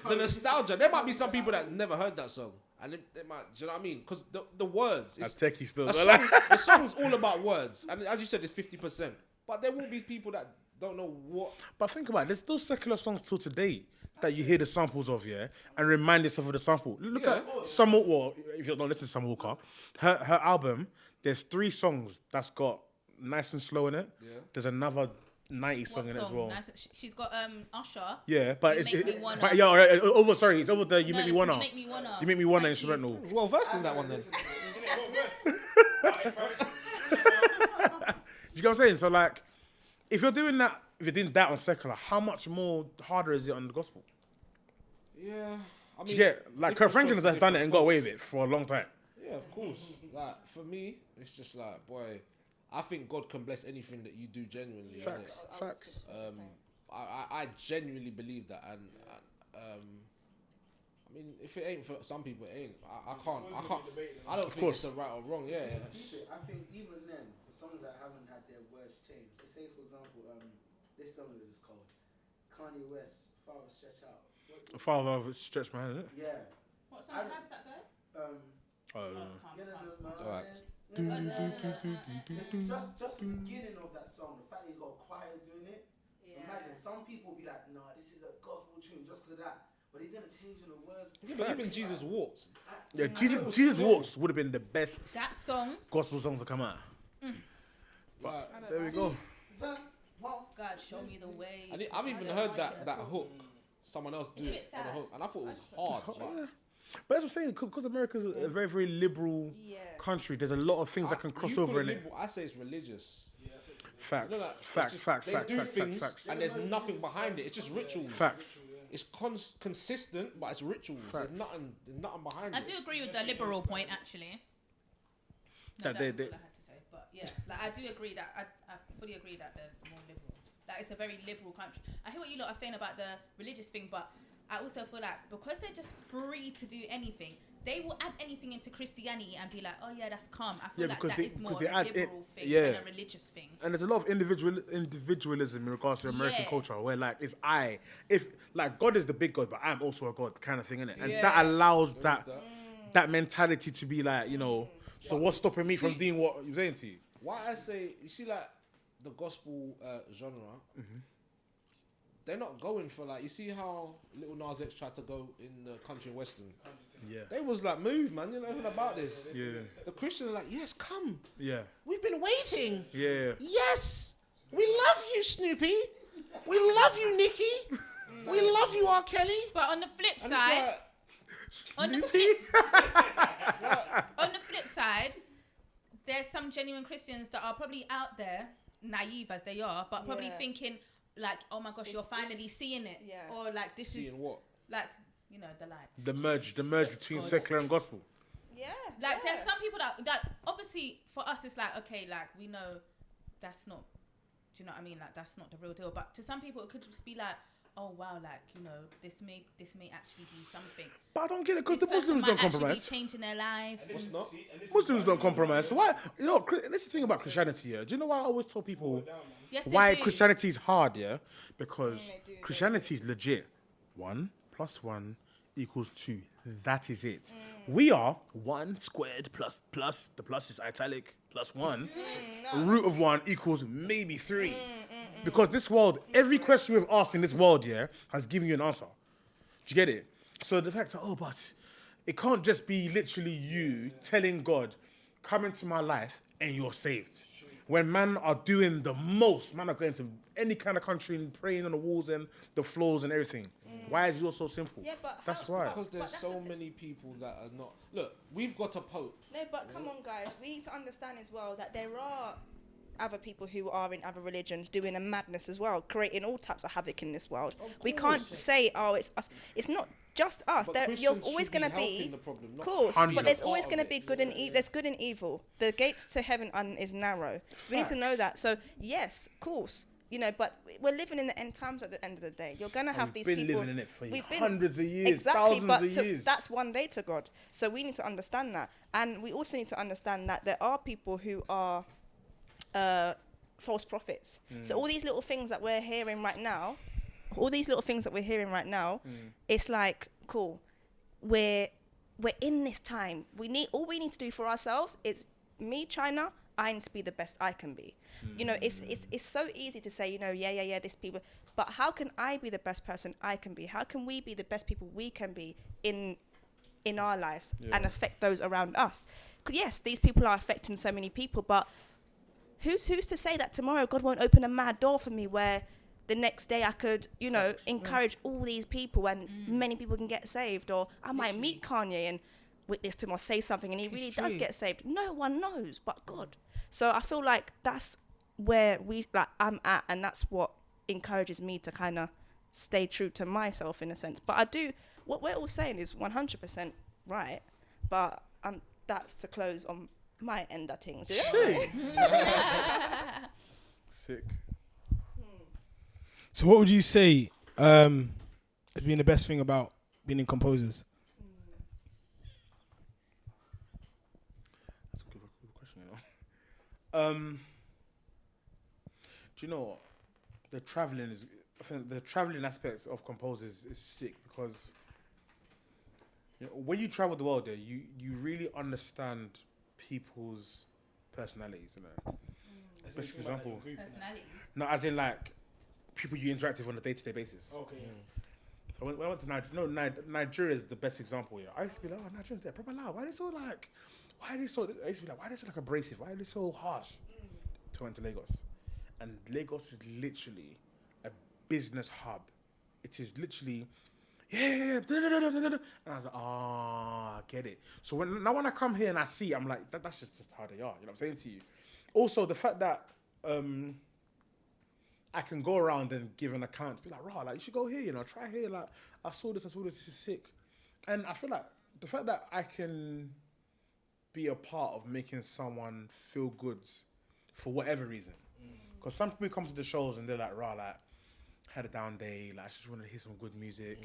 The nostalgia. There might be some people that never heard that song, and they might. Do you know what I mean? Because the words. That's It's, techie still. a song, the song's all about words, and as you said, it's 50%. But there will be people that don't know what. But think about it, there's still secular songs till today that you hear the samples of, and remind yourself of the sample. Look at Summer Walker. Well, if you don't listen to Summer Walker, her album, there's 3 songs that's got Nice and Slow in it. Yeah. There's another 90 song What in it as song? well. Nice. She's got Usher. Yeah, but You it's Make Me Wanna. but yeah, over. Sorry, it's over the You No, Make Me it's Wanna. You Make Me Wanna. You Make Me Wanna Thank you. instrumental. Well versed in that one then. You get what I'm saying? So like, if you're doing that on secular, how much more harder is it on the gospel? Yeah, I mean, Do you get like Kurt Franklin has done it and got away with it for a long time. Yeah, of course. Like for me, it's just like, boy, I think God can bless anything that you do genuinely. Facts. I genuinely believe that, and I mean, if it ain't for some people, it ain't. I can't. I don't think it's a right or wrong. Yeah. I think even then, for songs that haven't had their words changed, so say for example, this song is called Kanye West, "Father Stretch Out." Father stretch my hand, isn't it? Yeah. What song? How does that go? Get in those mountains. Alright. Just the beginning of that song, the fact that he's got a choir doing it. Imagine some people be like, "Nah, this is a gospel tune just because of that," but he didn't change in the words. Yeah, but even Jesus walks. Yeah, Jesus Walks would have been the best That song. gospel song to come out. But There we go. God, show me the way. I've even heard that hook. Someone else do It's a it bit on the sad. hook, and I thought it was hard. But But as I'm saying, because America's a very, very liberal country, there's a lot of things that can cross you call over in it. liberal, I say it's religious. Facts, You know, like, it's facts, just- facts, they facts, do facts, things, facts, facts. and there's nothing behind it. It's just rituals. Facts. It's consistent, but it's rituals. There's nothing behind I it. do agree with the liberal point, actually. No, That that they- was all I had to say. But yeah, like I do agree that I fully agree that they're more liberal. Like it's a very liberal country. I hear what you lot are saying about the religious thing, but I also feel like because they're just free to do anything, they will add anything into Christianity and be like, oh yeah, that's calm. I feel Yeah, like because that they- is more because of they a add it- liberal thing yeah. than a religious thing. And there's a lot of individualism in regards to American Yeah. culture, where like it's if like God is the big God, but I'm also a God kind of thing, innit? And Yeah. that allows that mentality to be like, so what's stopping me from See- doing what you're saying to you? Why I say, you see, like the gospel genre, they're not going for like. You see how Little Nas X tried to go in the country and western. Yeah. They was like, move, man. You know nothing about this. Yeah. The Christians are like, yes, come. Yeah. We've been waiting. Yeah. Yes, we love you, Snoopy. We love you, Nicki. We love you, R. Kelly. But on the flip And it's side, like, on the flip side, there's some genuine Christians that are probably out there, naive as they are, but probably Yeah. thinking like, oh my gosh, you're finally seeing it, yeah. or like this is seeing what? like the light. The merge between God. secular and gospel. Yeah. Like there's some people that obviously for us it's like, okay, like we know that's not, do you know what I mean? Like that's not the real deal. But to some people it could just be like, oh wow, like, you know, this may actually be something. But I don't get it because This the Muslims person don't might actually compromise. be changing their life. It's not. Muslims don't compromise. So why? You know, and this is the thing about Christianity. Yeah, do you know why I always tell people Yes, they why do. Christianity is hard? Yeah, because they do. Christianity is legit. 1 + 1 = 2. That is it. We are 1 squared plus the plus is italic +1. Root of 1 = maybe 3. Because this world, every question we've asked in this world, yeah, has given you an answer. Do you get it? So the fact that, but it can't just be literally you telling God, come into my life and you're saved. When men are doing the most, men are going to any kind of country and praying on the walls and the floors and everything. Why is yours so simple? Yeah, but That's how- why. Because there's that's so the thing. many people that are not. Look, we've got a pope. No, but come on, guys. We need to understand as well that there are other people who are in other religions doing a madness as well, creating all types of havoc in this world. We can't say, it's us. It's not just us. But You're Christians always should be going to be, helping the problem, of not course, being but a there's part always of going to it. be good and evil. There's good and evil. The gates to heaven is narrow. So we need to know that. So yes, of course. You know, but we're living in the end times at the end of the day. You're going to have We've these been people. living in it for we've been- hundreds of years, exactly, thousands of years. That's one day to God. So we need to understand that. And we also need to understand that there are people who are false prophets. So all these little things that we're hearing right now, it's like, cool, we're in this time. All we need to do for ourselves is me, China, I need to be the best I can be. You know, it's so easy to say, you know, yeah, this people, but how can I be the best person I can be? How can we be the best people we can be in our lives and affect those around us? 'Cause yes, these people are affecting so many people, but who's to say that tomorrow God won't open a mad door for me where the next day I could, you know, encourage all these people and many people can get saved, or I might meet Kanye and witness to him or say something and he really does get saved. No one knows but God. So I feel like that's where I'm at, and that's what encourages me to kind of stay true to myself in a sense. But what we're all saying is 100% right, but that's to close on my end of things. Sick. So what would you say has been the best thing about being in composers? That's a good question, you know. Do you know what? I think the traveling aspects of composers is sick because, you know, when you travel the world, you really understand people's personalities. You know, best example. Personalities. No, as in like people you interact with on a day-to-day basis. Okay. So when I went to Nigeria, Nigeria is the best example here. I used to be like, Nigerians, they're proper loud. Why are they so like? I used to be like, why are they so like abrasive? Why are they so harsh? So I went to Lagos, and Lagos is literally a business hub. It is literally, and I was like, I get it. So when I come here and I see, I'm like, that's just how they are. You know what I'm saying to you? Also, the fact that I can go around and give an account, be like, like you should go here, you know, try here. Like, I saw this, this is sick. And I feel like the fact that I can be a part of making someone feel good for whatever reason. Because some people come to the shows and they're like, like, had a down day, like, I just want to hear some good music.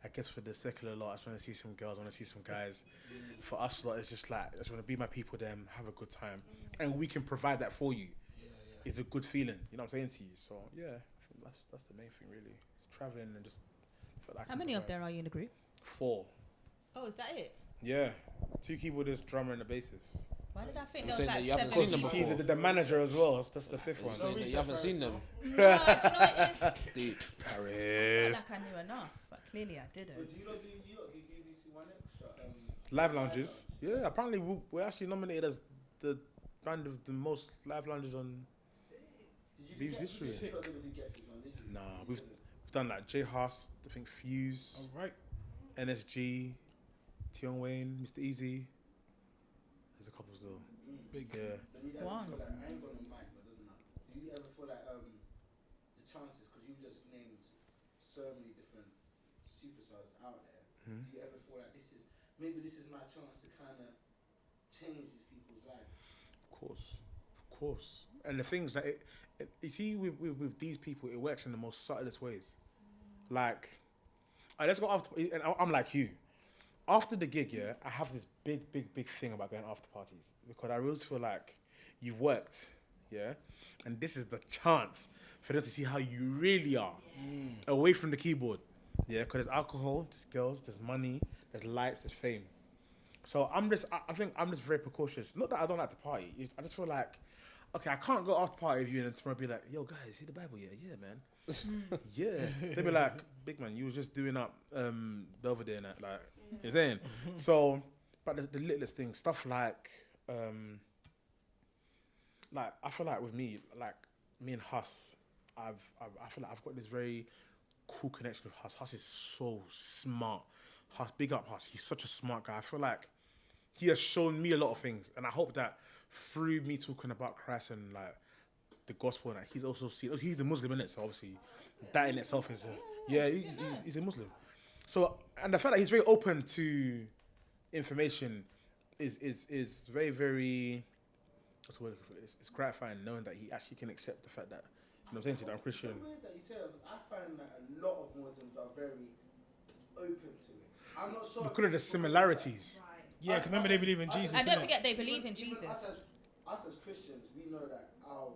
I guess for the secular lot, I just want to see some girls, I want to see some guys. For us lot, it's just like, I just want to be my people, them, have a good time. And we can provide that for you. It's a good feeling, you know what I'm saying to you. So yeah, I think that's the main thing really. Traveling and just feel like How many of there are you in the group? 4. Oh, is that it? Yeah, 2 keyboardists, drummer, and a bassist. Why did I think You're there was saying that like you haven't 7 seen them You people? see the manager as well. That's the 5th one. Saying that you haven't seen them. No, do you know what it is? Deep. I feel Paris. like I knew enough, but clearly I didn't. But do you not do BBC One Extra? Live lounges. Yeah, apparently we're actually nominated as the band of the most live lounges on Did you BBC history. Sick. You not do Get This One, did you? Nah, we've done like J Haas, I think Fuse, All right. NSG, Tion Wayne, Mr. Easy. There's a couple still. Big. Yeah. So you ever One. feel like, I ain't got no mic, but doesn't matter. Do you ever feel like the chances, because you just named so many different superstars out there, do you ever feel like this is my chance to kind of change these people's lives. Of course. And the things that you see with these people, it works in the most subtlest ways. Like, let's go after. And I'm like you. After the gig, yeah, I have this big thing about going after parties because I really feel like you've worked, yeah, and this is the chance for them to see how you really are away from the keyboard, yeah, because there's alcohol, there's girls, there's money, there's lights, there's fame. So I think I'm just very precautious. Not that I don't like to party. I just feel like, okay, I can't go after party with you and then tomorrow be like, yo guys, see the Bible? Yeah, man. Yeah. They'd be like, big man, you was just doing up Belvedere and that, like, you know what I'm saying? So, but the littlest things, stuff like I feel like with me, like me and Huss, I feel like I've got this very cool connection with Huss. Huss is so smart. Huss, big up Huss. He's such a smart guy. I feel like he has shown me a lot of things, and I hope that through me talking about Christ and like the gospel, and he's also seen. He's a Muslim, innit? So obviously, that in itself is he's a Muslim. So, and the fact that he's very open to information is very, very. What's the word? It's gratifying knowing that he actually can accept the fact that, you know what I'm saying to you, that I'm Christian. It's weird that you say that. I find that a lot of Muslims are very open to it. I'm not sure Because of the similarities. Yeah, 'cause remember they believe in Jesus. And don't innit? forget they believe in Even Jesus. us as Christians, we know that our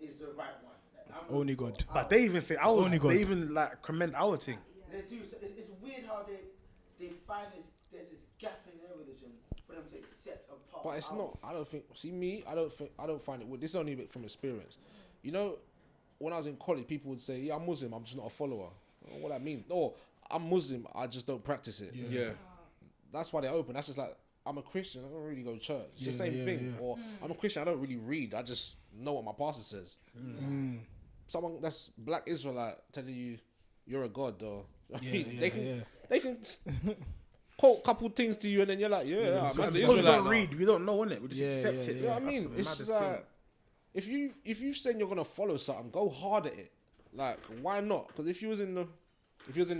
is the right one. Only God. But they even say ours. Only God. They even like commend our thing. They do. So it's weird how they find there's this gap in their religion for them to accept a part. But it's of not. ours. I don't think. See me. I don't find it weird. This is only a bit from experience. You know, when I was in college, people would say, "Yeah, I'm Muslim. I'm just not a follower." What I mean? Or I'm Muslim. I just don't practice it. Yeah. That's why they're open. That's just like I'm a Christian. I don't really go to church. It's the same thing. yeah. Or I'm a Christian. I don't really read. I just know what my pastor says. Someone that's black Israelite telling you you're a god, though. They can quote a couple things to you, and then you're like, yeah, I'm Because the we Israelite. don't now. read. We don't know, innit? We just Yeah, accept yeah, it. You know what I That's mean? the It's just maddest like if you saying you're gonna follow something, go hard at it. Like, why not? Because if you was in the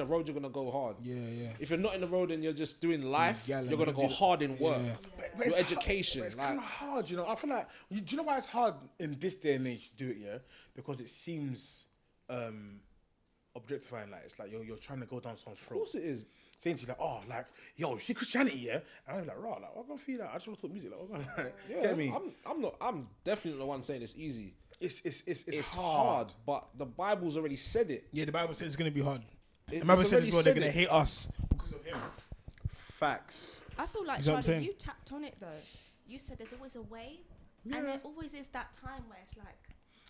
road, you're gonna go hard. Yeah. If you're not in the road and you're just doing life, Yeah, you're gonna go hard in work. Yeah. But Your it's education, But it's like- kind of hard, you know. I feel like do you know why it's hard in this day and age to do it? Yeah, because it seems objectifying. Like it's like you're trying to go down someone's Of throat. course it is. Saying to you like, oh, like yo, you see Christianity, yeah? And I'm like, right, like I'm gonna feel that. I just want to talk music, like, what gonna like, Yeah, get me? I'm definitely the one saying it's easy. It's hard, but the Bible's already said it. Yeah, the Bible says it's going to be hard. It- The Bible it's says already as well they're said going to it. hate us because of him. Facts. I feel like, You see what I'm Charlie, saying? you tapped on it though. You said there's always a way, and there always is that time where it's like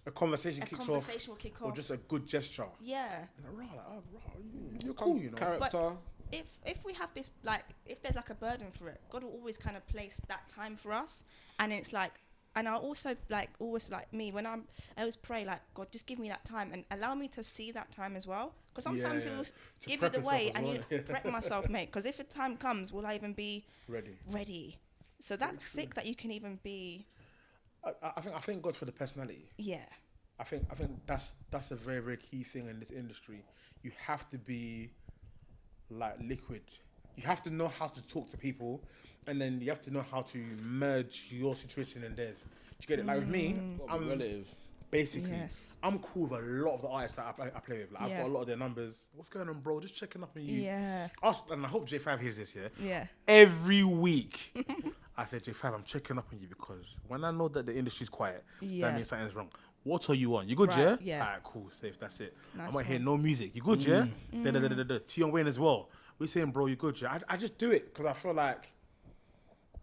A conversation a kicks conversation will off, kick or off. just a good gesture. Yeah. And like, right, like, oh, you're cool, you know. Character. If we have this, like, if there's like a burden for it, God will always kind of place that time for us, and it's like, and I also like always like me when I always pray like, God, just give me that time and allow me to see that time as well, because sometimes Yeah, He will to give you prep the yourself way as and well. you need to prep myself, mate, because if the time comes, will I even be Ready. So that's sick that you can even be, I think God for the personality. yeah. I think that's a very, very key thing in this industry. You have to be like liquid. You have to know how to talk to people, and then you have to know how to merge your situation and theirs. Do you get it? Like with me, I'm relative. basically, Yes. I'm cool with a lot of the artists that I play with. Like, I've Yeah. got a lot of their numbers. What's going on, bro? Just checking up on you. Yeah. And I hope J5 hears this, yeah? Yeah. Every week, I said, J5, I'm checking up on you because when I know that the industry's quiet, Yeah. that means something's wrong. What are you on? You good, Right, yeah? yeah. Alright, cool, safe, that's it. Nice I might hear one. no music. You good, yeah? Tion Wayne as well. We're saying, bro, you good, yeah? I just do it because I feel like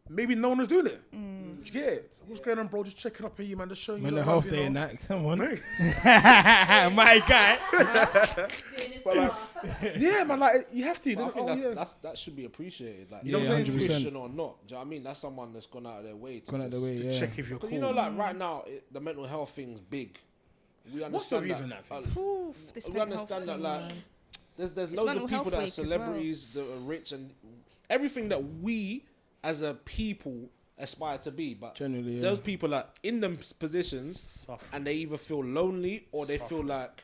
maybe no one was doing it. Do you get it? What's going on, bro? Just checking up on you, man. Just showing you. Mental love, health you day know? and that. Come on. Mate. My guy. But like, yeah, man, like you have to. But I think yeah. that should be appreciated. Like, You know you what I'm know, saying? 100%. Christian or not. Do you know what I mean? That's someone that's gone out of their way to Gone out the way, to yeah. check if you're cool. Because you know, like right now, the mental health thing's big. We understand What's your views on that thing? Oof, this we mental understand health that thing, like man. there's loads mental of health people that are week as well. celebrities that are rich and everything that we as a people aspire to be, but Generally, yeah. those people are in them positions Suffer. and they either feel lonely or they feel like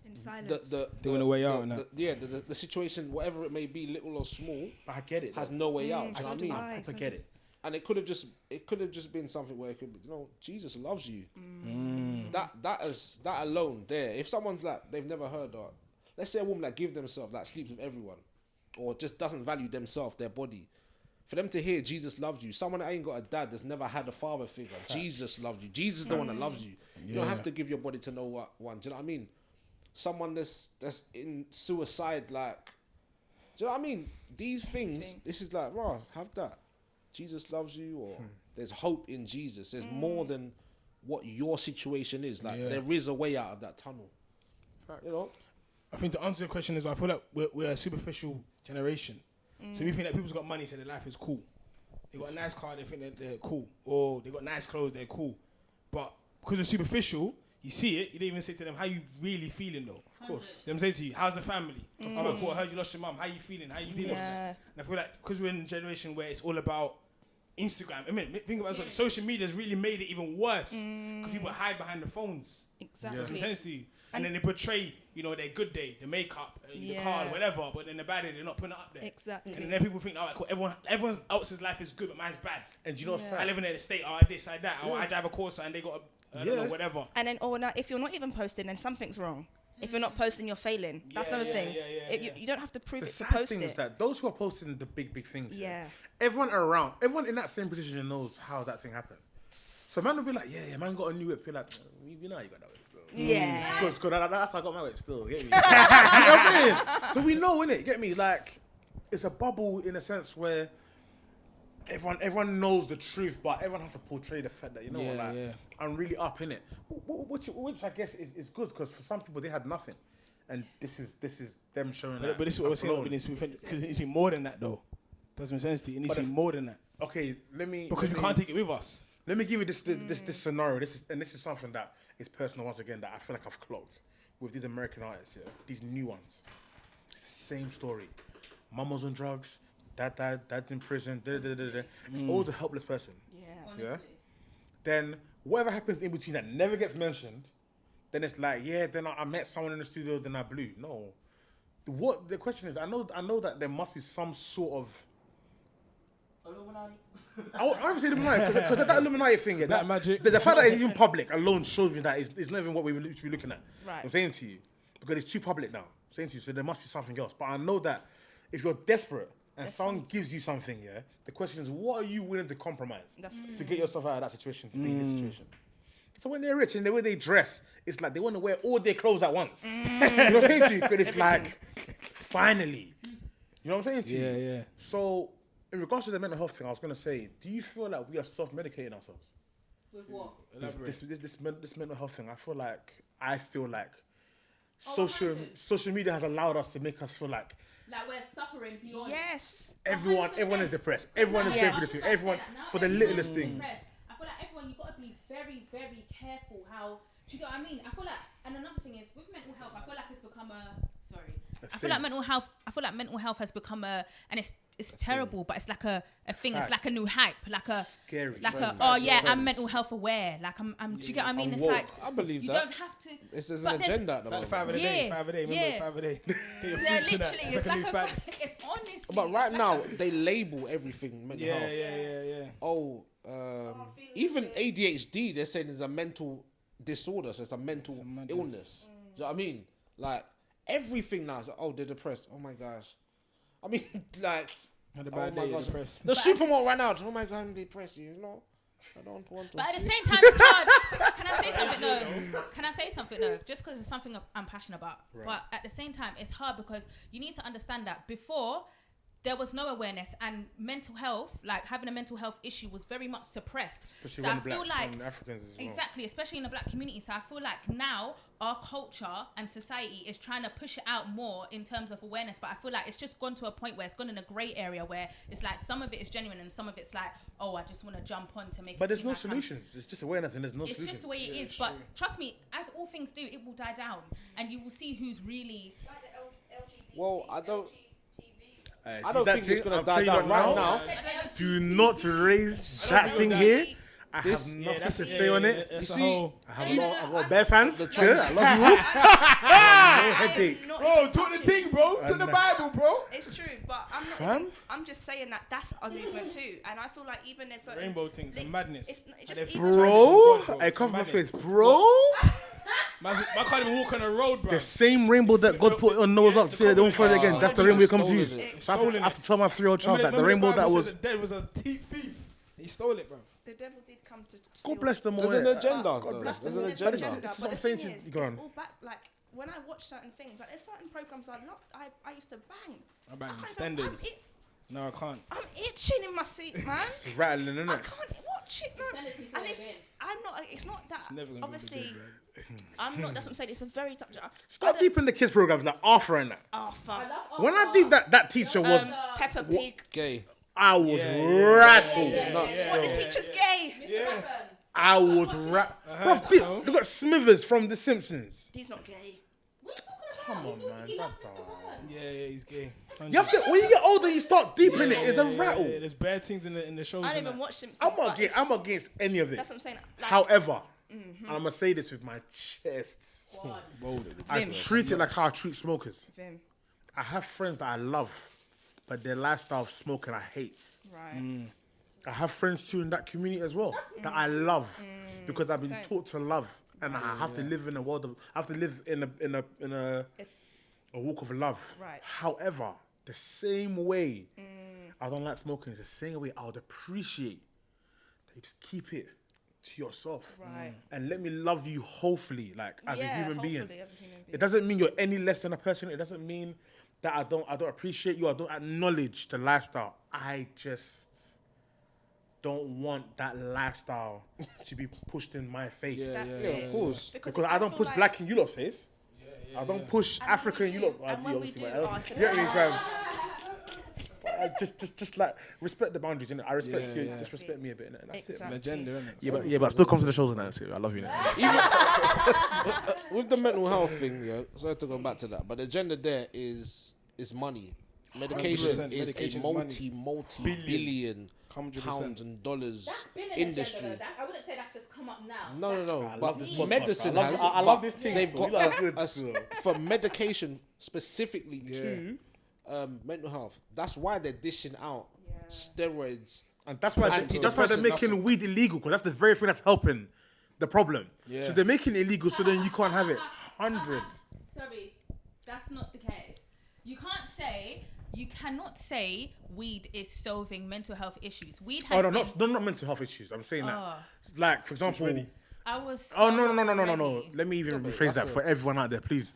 In silence. They want a way out and that. the situation, whatever it may be, little or small, But I get it. has though. no way out. Do you know so what I do mean? I. I get it. And it could have just been something where it could be, Jesus loves you. That alone there. If someone's like, they've never heard that, let's say a woman that gives themselves, that sleeps with everyone, or just doesn't value themselves, their body. For them to hear Jesus loves you, someone that ain't got a dad that's never had a father figure, Jesus loves you. Jesus is the one that loves you. You don't have to give your body to no one. Do you know what I mean? Someone that's in suicide, like, do you know what I mean? These things, this is like, raw, have that. Jesus loves you, or there's hope in Jesus. There's more than what your situation is. Like, there is a way out of that tunnel. You know? I think to answer your question is, I feel like we're a superficial generation. So we think that people's got money, so their life is cool. They got a nice car, they think that they're cool. Or they got nice clothes, they're cool. But because it's superficial, you see it, you don't even say to them, how you really feeling though? Of course. Them say to you, how's the family? Oh, cool, I heard you lost your mum. How you feeling? How you dealing with it? And I feel like because we're in a generation where it's all about Instagram. I mean, think about it as well. Social media's really made it even worse because people hide behind the phones. Exactly. Does that make sense to you? And then they portray, their good day, the makeup, the car, whatever, but then the bad day, they're not putting it up there. Exactly. And then people think, all right, cool, everyone else's life is good, but mine's bad. And you know I live in an estate, I this, I that, I drive a Corsa and they got I don't know, whatever. And then, now, if you're not even posting, then something's wrong. If you're not posting, you're failing. That's another thing. You don't have to prove it to post it. The sad thing is that those who are posting the big things, Yeah. everyone in that same position knows how that thing happened. So man will be like, yeah, man got a new whip. You're like, you know you got that whip still. Yeah. Because that's how I got my whip still. Get me? You know what I'm saying? So we know, innit? Get me? Like, it's a bubble in a sense where everyone knows the truth, but everyone has to portray the fact that, I'm really up in it. Which I guess is good, because for some people they had nothing. And this is them showing that. But this is what we're saying, because it needs to be more than that though. Doesn't make sense to you. It needs to be more than that. Okay, because we can't take it with us. Let me give you this scenario. This is something that is personal once again, that I feel like I've clocked with these American artists, these new ones. It's the same story. Mum was on drugs, dad's in prison, always a helpless person. Yeah. Then whatever happens in between that never gets mentioned, then it's like, then I met someone in the studio, then I blew. No. What the question is, I know that there must be some sort of Illuminati. I don't say Illuminati, because that Illuminati thing, that magic. The fact that it's even public alone shows me that it's not even what we should be looking at. Right. I'm saying to you, because it's too public now. I'm saying to you, so there must be something else. But I know that if you're desperate and someone gives you something, the question is, what are you willing to compromise to get yourself out of that situation, to be in this situation? So when they're rich and the way they dress, it's like they want to wear all their clothes at once. You know what I'm saying to you? But it's like, finally. You know what I'm saying to you? Yeah. So, in regards to the mental health thing, I was going to say, do you feel like we are self-medicating ourselves? With what? This mental health thing, I feel like social media has allowed us to make us feel like we're suffering beyond. Yes. Everyone is depressed. Everyone is going through this thing. Everyone, for the littlest things. I feel like everyone, you've got to be very, very careful how, do you know what I mean? I feel like, and another thing is, with mental health, I feel like it's become I feel like mental health has become and it's terrible, but it's like a thing. Fact. It's like a new hype, scary. I'm mental health aware. Like I'm do you get what I mean? It's like, I believe you that. don't have to. There's an agenda at the moment. 5 of the day, 5 a day, remember 5 a day. Literally, it's like it's honestly. But right now, they label everything mental health. Yeah. Oh, even ADHD, they're saying is a mental disorder, so it's a mental illness. Do you know what I mean? Like, everything now is like, oh, they're depressed. Oh my gosh. I mean, like, had a bad day, you're depressed. The supermodel ran out. Oh my god, I'm depressed. I don't want to. But at the same time, it's hard. Can I say something though? Just because it's something I'm passionate about. Right. But at the same time, it's hard because you need to understand that before, there was no awareness, and mental health, like having a mental health issue, was very much suppressed. Especially so I feel like Africans as well. Exactly, especially in the black community. So I feel like now our culture and society is trying to push it out more in terms of awareness. But I feel like it's just gone to a point where it's gone in a grey area where it's like some of it is genuine and some of it's like, oh, I just want to jump on to make. But there's no solutions. It's just awareness and there's no solutions. It's just the way it is. But trust me, as all things do, it will die down, and you will see who's really. Like the LGBT. Well, I don't think it's going to die down right now. Do not raise that thing here I This- have Yeah, nothing that's to it. say on it. It's You a see- whole. I've got bare fans. The Yeah, trans- I love you all. No headache. Not Bro, even talk the touching- thing, bro. Talk the Bible, bro. It's true, but I'm not. Fam? Even, I'm just saying that that's a movement too, and I feel like even there's certain Rainbow things are li- madness. It's not- And just they're even- Bro, Bro, I it's cover my madness. face, bro. Man can't even walk on the road, bro. The same rainbow that God put on Noah's Ark, the say they won't covenant. find it again. That's the Oh, rainbow you stolen confused. it. So I have to tell my 3-year-old child that the Remember rainbow that Bible was. said the dead was a thief. He stole it, bro. The devil did come to steal. God bless them all. There's an yeah. agenda. God though. bless There's them. an There's an agenda. agenda. This is But what I'm the saying thing to is, you. Go it's on. all back. Like when I watch certain things, like there's certain programs I loved. I used to bang. I bang I extenders. No, I can't. I'm itching in my seat, man. It's rattling, isn't I it? can't watch it, man. Send it to me so And I it's, bin. I'm not. It's not that. It's never gonna Obviously, be good, I'm not. That's what I'm saying. It's a very tough job. Stop deep in the kids programs like Arthur and that. Oh fuck. When I did that teacher was, Peppa Pig. Gay. I was Yeah, rattled. What the teacher's gay. I was rattled. They got Smithers from The Simpsons. He's not gay. Come on, man. That's all. Yeah, he's gay. You have to, when you get older, you start deep in it. It's a rattle. Yeah, there's bad things in the shows. I don't and even that. watch Simpsons. I'm but it's- against any of it. That's what I'm saying. Like, However, I'm gonna say this with my chest. I Vim. treat it like how I treat smokers. Vim. I have friends that I love, but their lifestyle of smoking I hate. Right. I have friends too in that community as well that I love because I've been Same. taught to love, and I have to live in a world of. I have to live in a walk of love. Right. However, the same way I don't like smoking is the same way I would appreciate that you just keep it to yourself. Right. And let me love you hopefully, like as a human being. hopefully as a human being. It doesn't mean you're any less than a person. It doesn't mean that I don't appreciate you. I don't acknowledge the lifestyle. I just don't want that lifestyle to be pushed in my face. That's Yeah, it. of course. Because I don't feel push like- black in you lot's face. I don't push And when Africa we in you do- lot. I and do when we obviously, do, but it's you get me, like- fam. Just like respect the boundaries, innit? I respect you. Just respect me a bit, innit? And that's Exactly. Legend, isn't it? it. But still come to the shows and that. I love you. With the mental health thing, yeah. Sorry to go back to that, but the agenda there is money. Medication 100%. is Medication a is multi-billion 100%. pounds and dollars That's been an industry. agenda, though. I wouldn't say that's just come up now. No. I But love this podcast. medicine I love- has. I love but this thing They've still. got You lot are good a still. for medication specifically to mental health. That's why they're dishing out steroids. And that's why Antidepressants, they're making weed illegal, because that's the very thing that's helping the problem. Yeah. So they're making it illegal, so then you can't have it. Hundreds. Sorry, that's not the case. You cannot say weed is solving mental health issues. Weed has Oh no, been, not mental health issues. I'm saying Oh. that, like for example. I was. Oh so no. ready. Let me even rephrase that for everyone out there, please.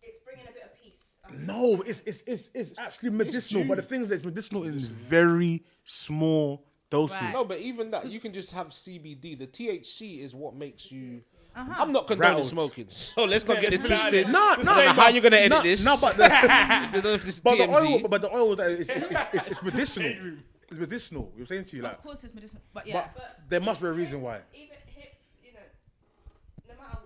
It's bringing a bit of peace. No, it's actually medicinal, but the thing is, that it's medicinal in very small doses. Right. No, but even that, you can just have CBD. The THC is what makes you. Uh-huh. I'm not condoning Rattled. smoking, so let's not get it twisted. No, I don't know how you're gonna edit this. No, but I don't know if this is the TMZ. oil, but the oil that it's medicinal. It's medicinal. You're saying to you, like, Of course, it's medicinal, but yeah. but there must be a reason why. Even hip, no matter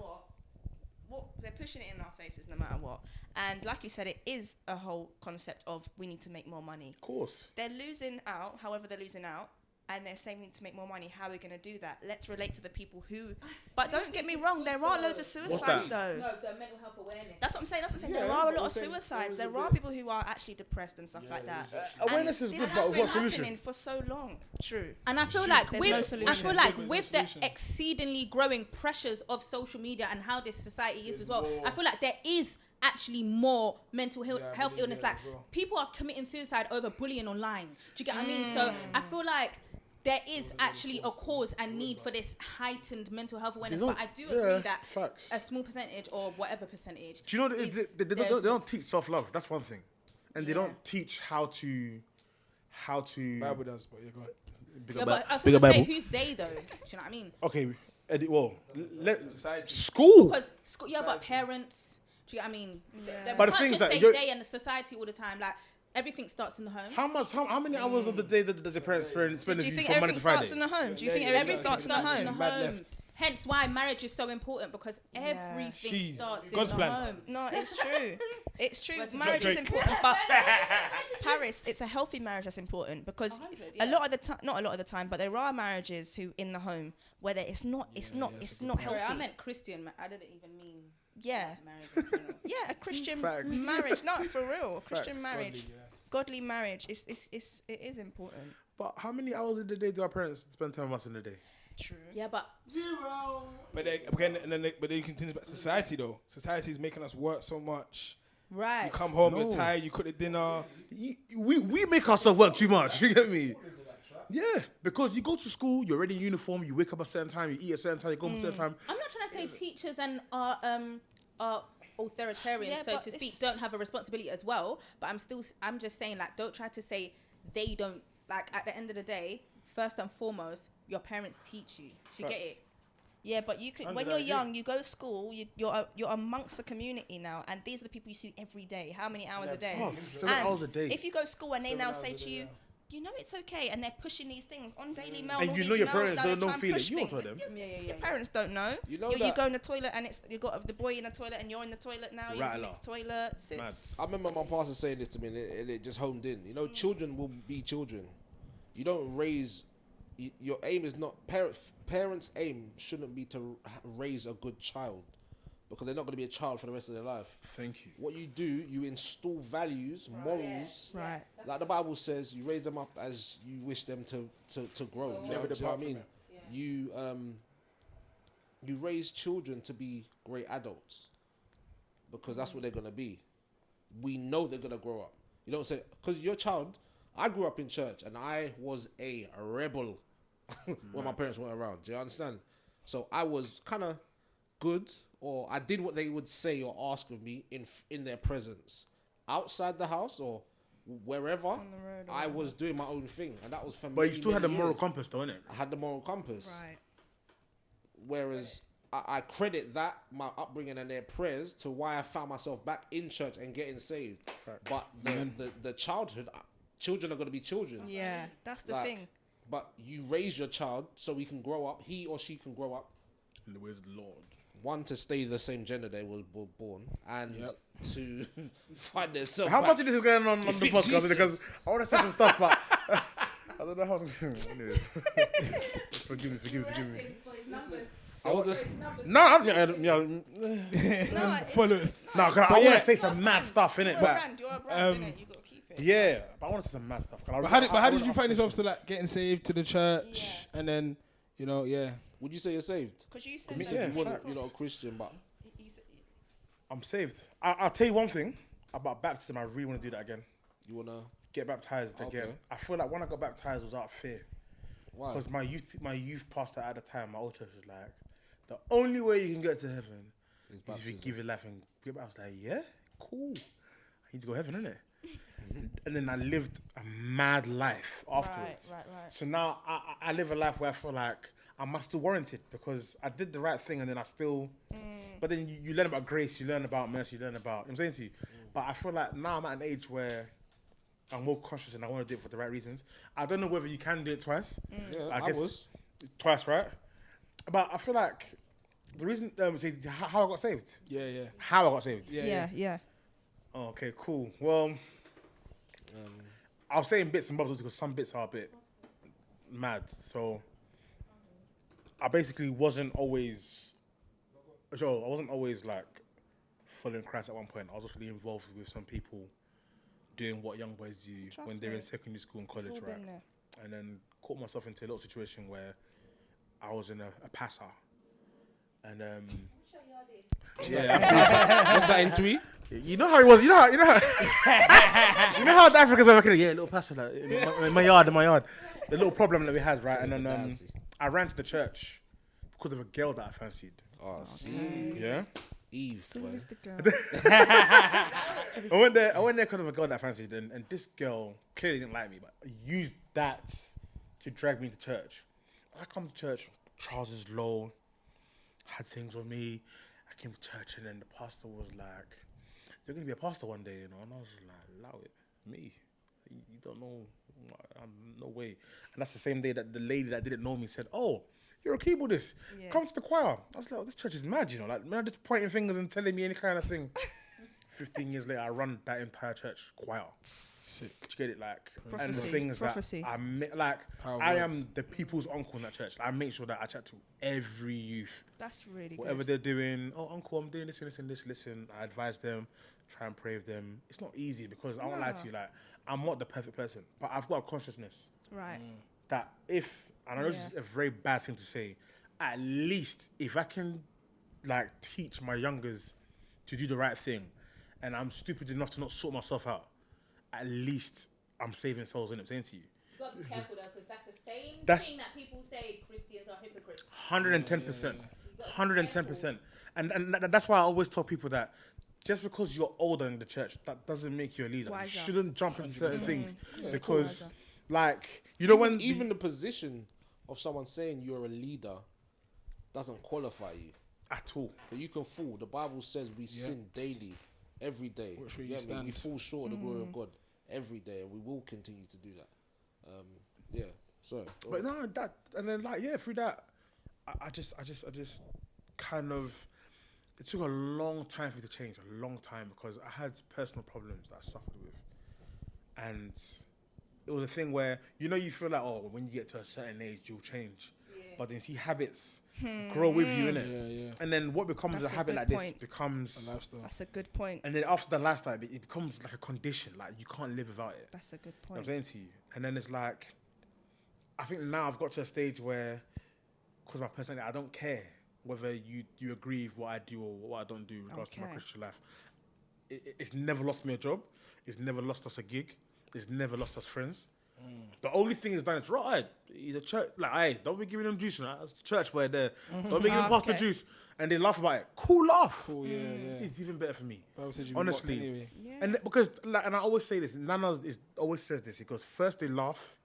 what they're pushing it in our faces, no matter what. And like you said, it is a whole concept of we need to make more money. Of course. They're losing out, however they're losing out, and they're saying we need to make more money. How are we going to do that? Let's relate to the people who. But don't get me wrong, there are loads of suicides though. No, the mental health awareness. That's what I'm saying. Yeah, there are a but lot of I'm saying suicides. there There is a are bit- people who are actually depressed and stuff like that. Awareness And is this good, has but been what solution? happening for so long. True. And I feel like There's no with solution. I feel like There's no with the solution. exceedingly growing pressures of social media and how this society is as well, I feel like there is actually more mental health believe illness. that Like as well. people are committing suicide over bullying online. Do you get what I mean? So I feel like there is actually a cause and need for this heightened mental health awareness. There's But no- I do yeah, agree that facts. a small percentage or whatever percentage. Do you know is- they there's- don't teach self-love? That's one thing, and they Yeah. don't teach how to. Bible does, but you're going. Yeah, but I was bigger gonna say, Bible. who's they though? Do you know what I mean? Okay, well, Society. school. Because school, yeah, but parents. Do you get what I mean? But the we thing can't is just that say you're- they and the society all the time. Like everything starts in the home. How many hours of the day does the parents spend Do you with you think from Monday everything to Friday? starts in the home? Do you think yeah, everything yeah, starts in the yeah. home? Bad left. Hence why marriage is so important, because everything Jeez. starts God's in the plan. home. No, it's true. It's true. Word to Marriage Drake. is important, but Paris, it's a healthy marriage that's important, because 100, a yeah. lot of the time, not a lot of the time, but there are marriages who in the home where it's not healthy. Sorry, I meant Christian. I didn't even mean Yeah. marriage in general. Yeah, a Christian Facts. marriage, not for real. A Christian Facts. marriage, godly marriage, it is important. But how many hours in the day do our parents spend time with us in the day? True. Yeah, but But then again, but then you continue back to society though. Society is making us work so much. right. You come home, No. you're tired. You cook the dinner. We make ourselves work too much. You get me? Yeah, because you go to school, you're already in uniform, you wake up at a certain time, you eat at a certain time, you go home at a certain time. I'm not trying to say teachers and are authoritarians, Yeah, so but to speak, it's- don't have a responsibility as well. But I'm just saying, like, don't try to say they don't. Like, at the end of the day, first and foremost, your parents teach you. You get it? Yeah, but you can when you're young, you go to school, you're amongst a community now, and these are the people you see every day. How many hours a day? Oh, 7 And hours a day. If you go to school and they 7 now hours say a to day, you, yeah. you know it's okay, and they're pushing these things on Daily Mail. And all you these know your mails parents that they don't try and feel it. push You won't things. tell them. Your parents don't know. You know you that- go in the toilet and you got the boy in the toilet and you're in the toilet now. You Rattler. mix toilets. It's I remember my pastor saying this to me, and it just homed in. You know, children will be children. You don't raise. Your aim is not parents' aim shouldn't be to raise a good child, because they're not going to be a child for the rest of their life. Thank you. What you do, you install values, morals. right. Like the Bible says, you raise them up as you wish them to grow. You know, Never do you know what I depart from mean? it. You raise children to be great adults, because that's what they're gonna be. We know they're gonna grow up. You don't say, because your child. I grew up in church and I was a rebel when my parents weren't around. Do you understand? So I was kind of good, or I did what they would say or ask of me in their presence. Outside the house or wherever, On the road or I was doing my own thing, and that was for me. But you still had the many moral years. compass, though, innit? I had the moral compass. Right. Whereas I credit that, my upbringing and their prayers, to why I found myself back in church and getting saved. But the children are going to be children. Yeah, that's the Like, thing. But you raise your child so he can grow up, he or she can grow up, In the ways of the Lord. one, to stay the same gender they were born, and Yep. to find themselves How back. much of this is going on the think podcast? Jesus. Because I want to say some stuff, but I don't know how to. Anyways. Forgive me. I was just No, I'm, No, Followers. no, because I But want yeah. to say some mad stuff in it. you're a But brand, innit? You got to keep it. yeah, but I want to say some mad stuff. But how did you find yourself to like getting saved to the church, and then would you say you're saved? Because you said You that. said Yeah, you're not a Christian, but You said- I'm saved. I'll tell you one thing about baptism. I really want to do that again. you wanna Get baptized again. Okay. I feel like when I got baptized, it was out of fear. why? Because my youth pastor at the time, my old church, was like, the only way you can get to heaven It's is if baptism. you give your life and give. I was like, yeah, cool. I need to go to heaven, innit? And then I lived a mad life afterwards. Right. So now I live a life where I feel like I'm still warranted, because I did the right thing, and then I still. But then you learn about grace, you learn about mercy, you learn about. I'm saying to you, but I feel like now I'm at an age where I'm more conscious and I want to do it for the right reasons. I don't know whether you can do it twice. Yeah, I I guess was. twice, right? But I feel like the reason say how I got saved. yeah. How I got saved. Yeah. Oh, okay, cool. Well, I'll say in bits and bobs because some bits are a bit mad. So I basically wasn't always like following Christ at one point. I was also really involved with some people doing what young boys do Trust when they're me. in secondary school and college, We've all right? been there. And then caught myself into a little situation where I was in a passer, and What's that in tweet? you know how it was. You know how you know how the Africans were working. Yeah, little passer like, in my yard. The little problem that we had, right? And then Nasty. I ran to the church because of a girl that I fancied. Oh, see, Yeah, Eve. So boy. is the girl. I went there because of a girl that I fancied, and this girl clearly didn't like me, but used that to drag me to church. I come to church, trousers low, had things on me. I came to church, and then the pastor was like, "You're gonna be a pastor one day, you know." And I was like, "Allow it, me? You don't know, no way." And that's the same day that the lady that didn't know me said, "Oh, you're a keyboardist. Yeah. Come to the choir. I was like, oh, this church is mad, you know. Like, man, just pointing fingers and telling me any kind of thing. 15 years later, I run that entire church choir. Sick. Do you get it? Like, and the Prophecy. things Prophecy. that Power I am words. the people's uncle in that church. I make sure that I chat to every youth. That's really Whatever good. they're doing, oh, uncle, I'm doing this and this and this. Listen, I advise them, try and pray with them. It's not easy because I won't lie to you, like, I'm not the perfect person, but I've got a consciousness Right. that if, and I know this is a very bad thing to say, at least if I can, like, teach my youngers to do the right thing, and I'm stupid enough to not sort myself out, at least I'm saving souls, in it, I'm saying to you. You got to be careful though, because that's the same That's- thing that people say Christians are hypocrites. 110%. 110%. And that's why I always tell people that just because you're older in the church, that doesn't make you a leader. Wiser. You shouldn't jump into certain things because, Wiser. like, you know, when Even the position of someone saying you're a leader doesn't qualify you. at all. But you can fall. The Bible says we sin daily, every day. Which way you Get me? We stand. fall short of the glory of God every day, and we will continue to do that. Yeah. So, But no, that, and then, like, yeah, through that, I just kind of, it took a long time for me to change, a long time, because I had personal problems that I suffered with. And it was a thing where, you know, you feel like, oh, when you get to a certain age, you'll change. But then see habits grow with you, innit? Yeah. And then what becomes That's a a habit good like this point. becomes, Lifestyle. That's a good point. and then after the lifestyle, it becomes like a condition. Like, you can't live without it. That's a good You know what I'm point. saying to you. And then it's like, I think now I've got to a stage where, because my personality, I don't care whether you agree with what I do or what I don't do in regards to my Okay. Christian life. It's never lost me a job. It's never lost us a gig. It's never lost us friends. The only thing is done, it's right. He's a church, like, hey, don't be giving them juice, right? That's the church where they're, don't be giving pastor Okay. juice. And they laugh about it. Cool laugh. Cool, yeah. It's even better for me. Bible says you be Honestly. mocked anyway. Yeah. And because, like, and I always say this, Nana always says this. He goes, first they laugh,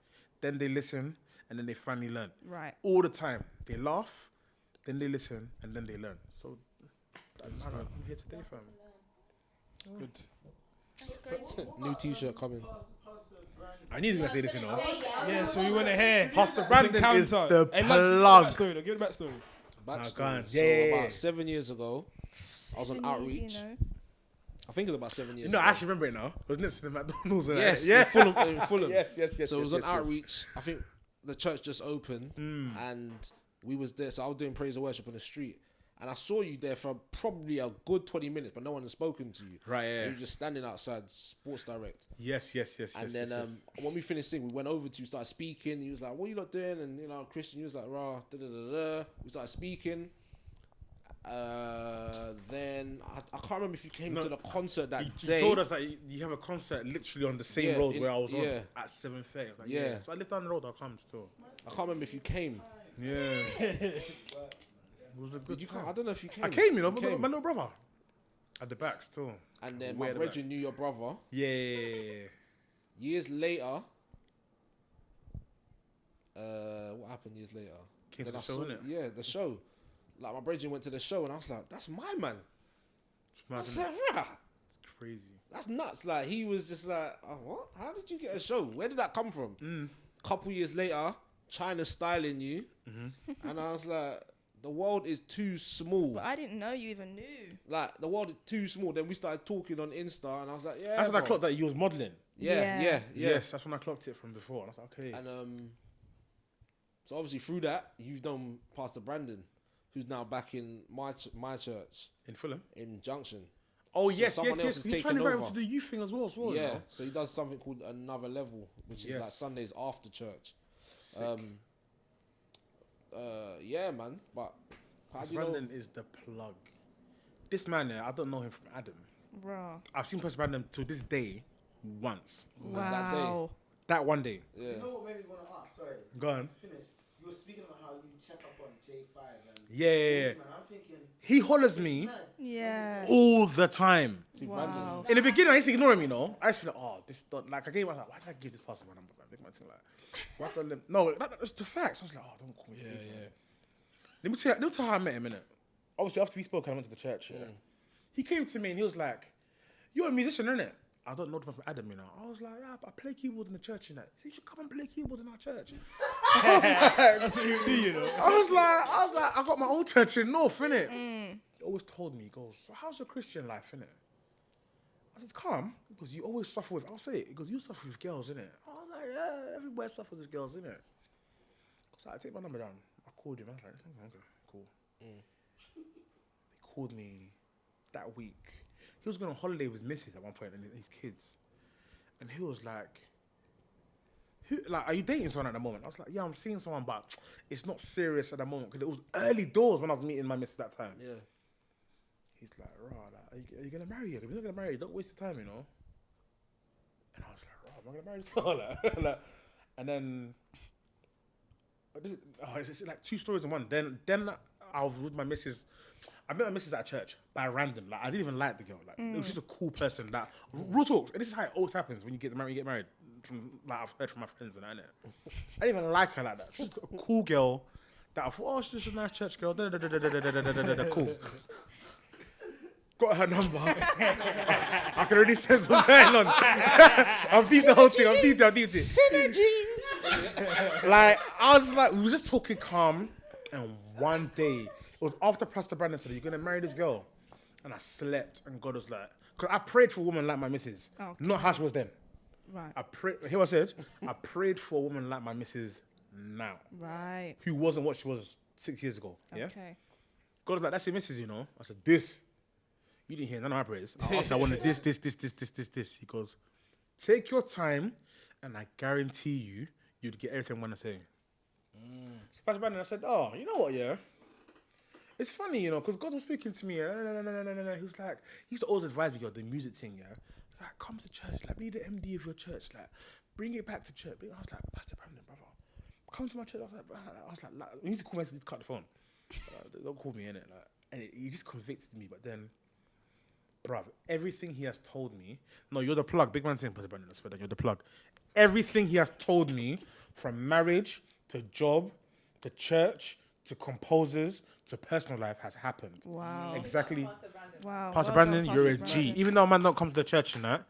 then they listen, and then they finally learn. Right. All the time. They laugh, then they listen, and then they learn. So, I'm here today, fam. Good. new T-shirt coming. I knew he was going to say this, you know. Yeah, so we want to hear. Pastor It's Brandon encounter. is the Hey, Lance, plug. Give the backstory, though. Give the backstory. Backstory. go on. So Yeah. about 7 years ago, I was on 7 years, outreach. you know. I think it was about 7 years No, ago. I actually remember it now. It was next to the McDonald's. and Yes, yeah. in Fulham. In Fulham. Yes. So it was yes, on yes. outreach. I think the church just opened, and we was there. So I was doing praise and worship on the street, and I saw you there for probably a good 20 minutes, but no one had spoken to you. Right, yeah. You were just standing outside Sports Direct, Yes. and then when we finished singing, we went over to you, started speaking. He was like, "What are you lot doing?" And you know, Christian, he was like, "Rah, da da da da." We started speaking. Then I can't remember if you came No, to the concert that You day. told us that you have a concert literally on the same Yeah, road in- where I was on yeah. at 7:30. Like, Yeah. So I live down the road. I'll come still. I can't remember if you came. Yeah. It was a good Did you time. come? I don't know if you came. I came, you know, You my came. little brother. At the back still. And then Way my at the back. brethren knew your brother. Yeah. Years later, what happened years later? Came to Then the I show, saw- innit? Yeah, the show. Like my brethren went to the show, and I was like, "That's my man." I It's said, "Rah, crazy. that's nuts." Like he was just like, "Oh, what? How did you get a show? Where did that come from?" Couple years later, China styling you, and I was like, "The world is too small." But I didn't know you even knew. Like the world is too small. Then we started talking on Insta, and I was like, "Yeah." That's when I bro. clocked that you was modelling. Yeah. Yes, that's when I clocked it from before. And I was like, okay. And so obviously through that, you've known Pastor Brandon, who's now back in my church In Fulham. in Junction. Oh, So yes. someone else He's has trying to taken invite him over. to the youth thing as well. You Yeah, know? so he does something called Another Level, which is Yes. like Sundays after church. Sick. Yeah, man. But how do Pastor you know? Brandon is the plug. This man, I don't know him from Adam. Raw. I've seen Pastor Brandon to this day once. That day. Wow. That one day. Yeah. You know what made me want to ask? Sorry. Go on. Finish. You were speaking about how you check up on J5 and Yeah. Man, I'm thinking. He hollers me Man, Yeah. all the time. Wow. In the beginning, I used to ignore him, you know. I used to be like, oh, this, like, I gave myself, why did I give this pastor my number? Like, make my thing like, why do I let, no, that's the facts. I was like, oh, don't call me. please, man. Let me tell you how I met him, innit? Obviously, after we spoke, I went to the church. Yeah. He came to me and he was like, you're a musician, innit? I don't know the man from Adam, you know. I was like, yeah, I play keyboard in the church, you know. He said, you should come and play keyboard in our church. That's what you do, you know. I was like, I got my own church in North, innit? He always told me, he goes, so how's your Christian life, innit? I said, calm, because you always suffer with, I'll say it, because you suffer with girls, innit? I was like, yeah, everywhere suffers with girls, innit? So I take my number down. I called him, I was like, okay, cool. He called me that week. He was going on holiday with his missus at one point and his kids. And he was like, are you dating someone at the moment? I was like, yeah, I'm seeing someone, but it's not serious at the moment. Because it was early doors when I was meeting my missus that time. Yeah. He's like, are you going to marry her? If you're not going to marry her, don't waste your time, you know? And I was like, am I going to marry this girl? Like, and then, it's like two stories in one. Then I was with my missus. I met my missus at church by random. Like, I didn't even like the girl. Like, it was just a cool person. That real talk. And this is how it always happens when you get married. From, like, I've heard from my friends and that, innit? I didn't even like her like that. She's a cool girl that I thought, she's just a nice church girl. Cool. Got her number. I can already sense what's going on. I'm deep the whole thing. I'm deep it. Synergy. Like, I was like, we were just talking calm, and one day, it was after Pastor Brandon said, you're going to marry this girl. And I slept, and God was like, because I prayed for a woman like my missus. Okay. Not how she was then. Right. Hear what I said? I prayed for a woman like my missus now. Right. Who wasn't what she was 6 years ago. Yeah? Okay. God was like, that's your missus, you know? I said, this. You didn't hear none of my prayers. I said, I wanted this. He goes, take your time, and I guarantee you'd get everything I want to say. So Pastor Brandon, I said, oh, you know what, yeah? It's funny, you know, because God was speaking to me. He was like, he used to always advise me, the music thing, yeah? Like, come to church, like, be the MD of your church, like, bring it back to church. I was like, Pastor Brandon, brother, come to my church. I was like, you need to call me, I need to cut the phone. Don't call me, innit? Like, and he just convicted me, but then, bruv, everything he has told me, no, you're the plug, big man saying, Pastor Brandon, I swear that you're the plug. Everything he has told me, from marriage to job to church to composers to personal life, has happened. Wow. Exactly. Wow. Pastor Brandon, you're a G. Even though a man don't come to the church and that,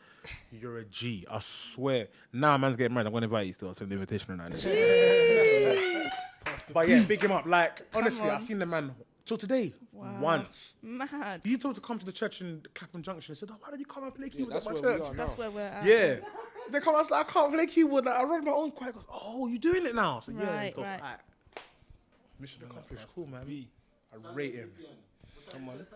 you're a G. I swear. Now a man's getting married, I'm going to invite you still. I'll send an invitation and that. But yeah, big him up. Like, honestly, I've seen the man till today once. Mad. He told to come to the church in Clapham Junction. He said, why don't you come and play keyboard at my where church? That's where we're at. Yeah. They come, I was like, I can't play keyboard. Like, I run my own choir. He goes, oh, you doing it now? So yeah. He goes, Right. alright. Mission accomplished. Cool, man. I rate him. Come on.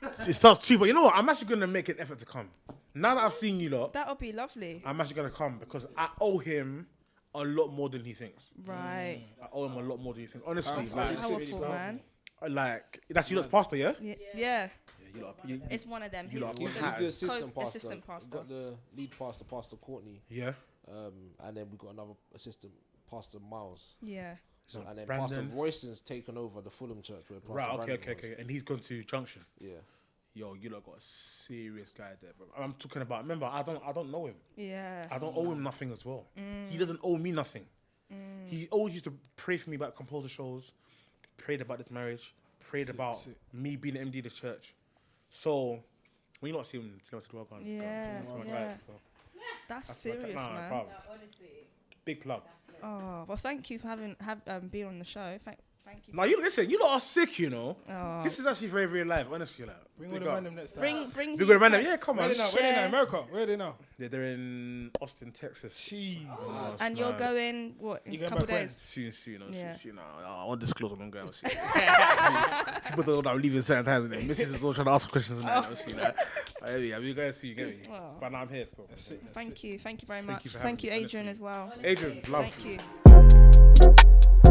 It starts 2, but you know what? I'm actually going to make an effort to come. Now that I've seen you lot, That would be lovely. I'm actually going to come because I owe him a lot more than he thinks. Right. I owe him a lot more than he thinks. Honestly, Powerful, man. like, that's you lot's pastor, yeah? Yeah. You lot, It's one of them. You lot- He's the assistant pastor. Assistant pastor. We've got the lead pastor, Pastor Courtney. yeah. And then we've got another assistant, Pastor Miles. Yeah. So And then Brandon. Pastor Royston's taken over the Fulham church where Pastor Right, Brandon okay. was. And he's gone to Junction. Yeah. Yo, you lot got a serious guy there, bro. I'm talking about, remember, I don't know him. Yeah. I don't owe him nothing as well. He doesn't owe me nothing. He always used to pray for me about composer shows, prayed about this marriage, prayed about me being the MD of the church. So, when you not see him, tell him to welcome. Yeah. That's serious, man. Honestly. Big plug. Oh, well, thank you for being on the show. Thank you. Now, you listen, you lot are sick, you know. Oh. This is actually very, very live, honestly. Like, Bring big all the up. random next time. Bring. We got a random, yeah, come Where on. they now? Where they now? America? Where are they now? They're in Austin, Texas. Jeez. Oh, And it's you're nice. going what in You a going couple back when? days? Soon. Yeah. I won't disclose when I'm going. People don't know that I'm leaving certain times. And Mrs. is all trying to ask questions and that. Obviously, like, yeah, we going to see you, get me. Oh. But now I'm here still. Thank you very much. you for Thank you, having me, Adrian, honestly. as well. Adrian, love. Thank you.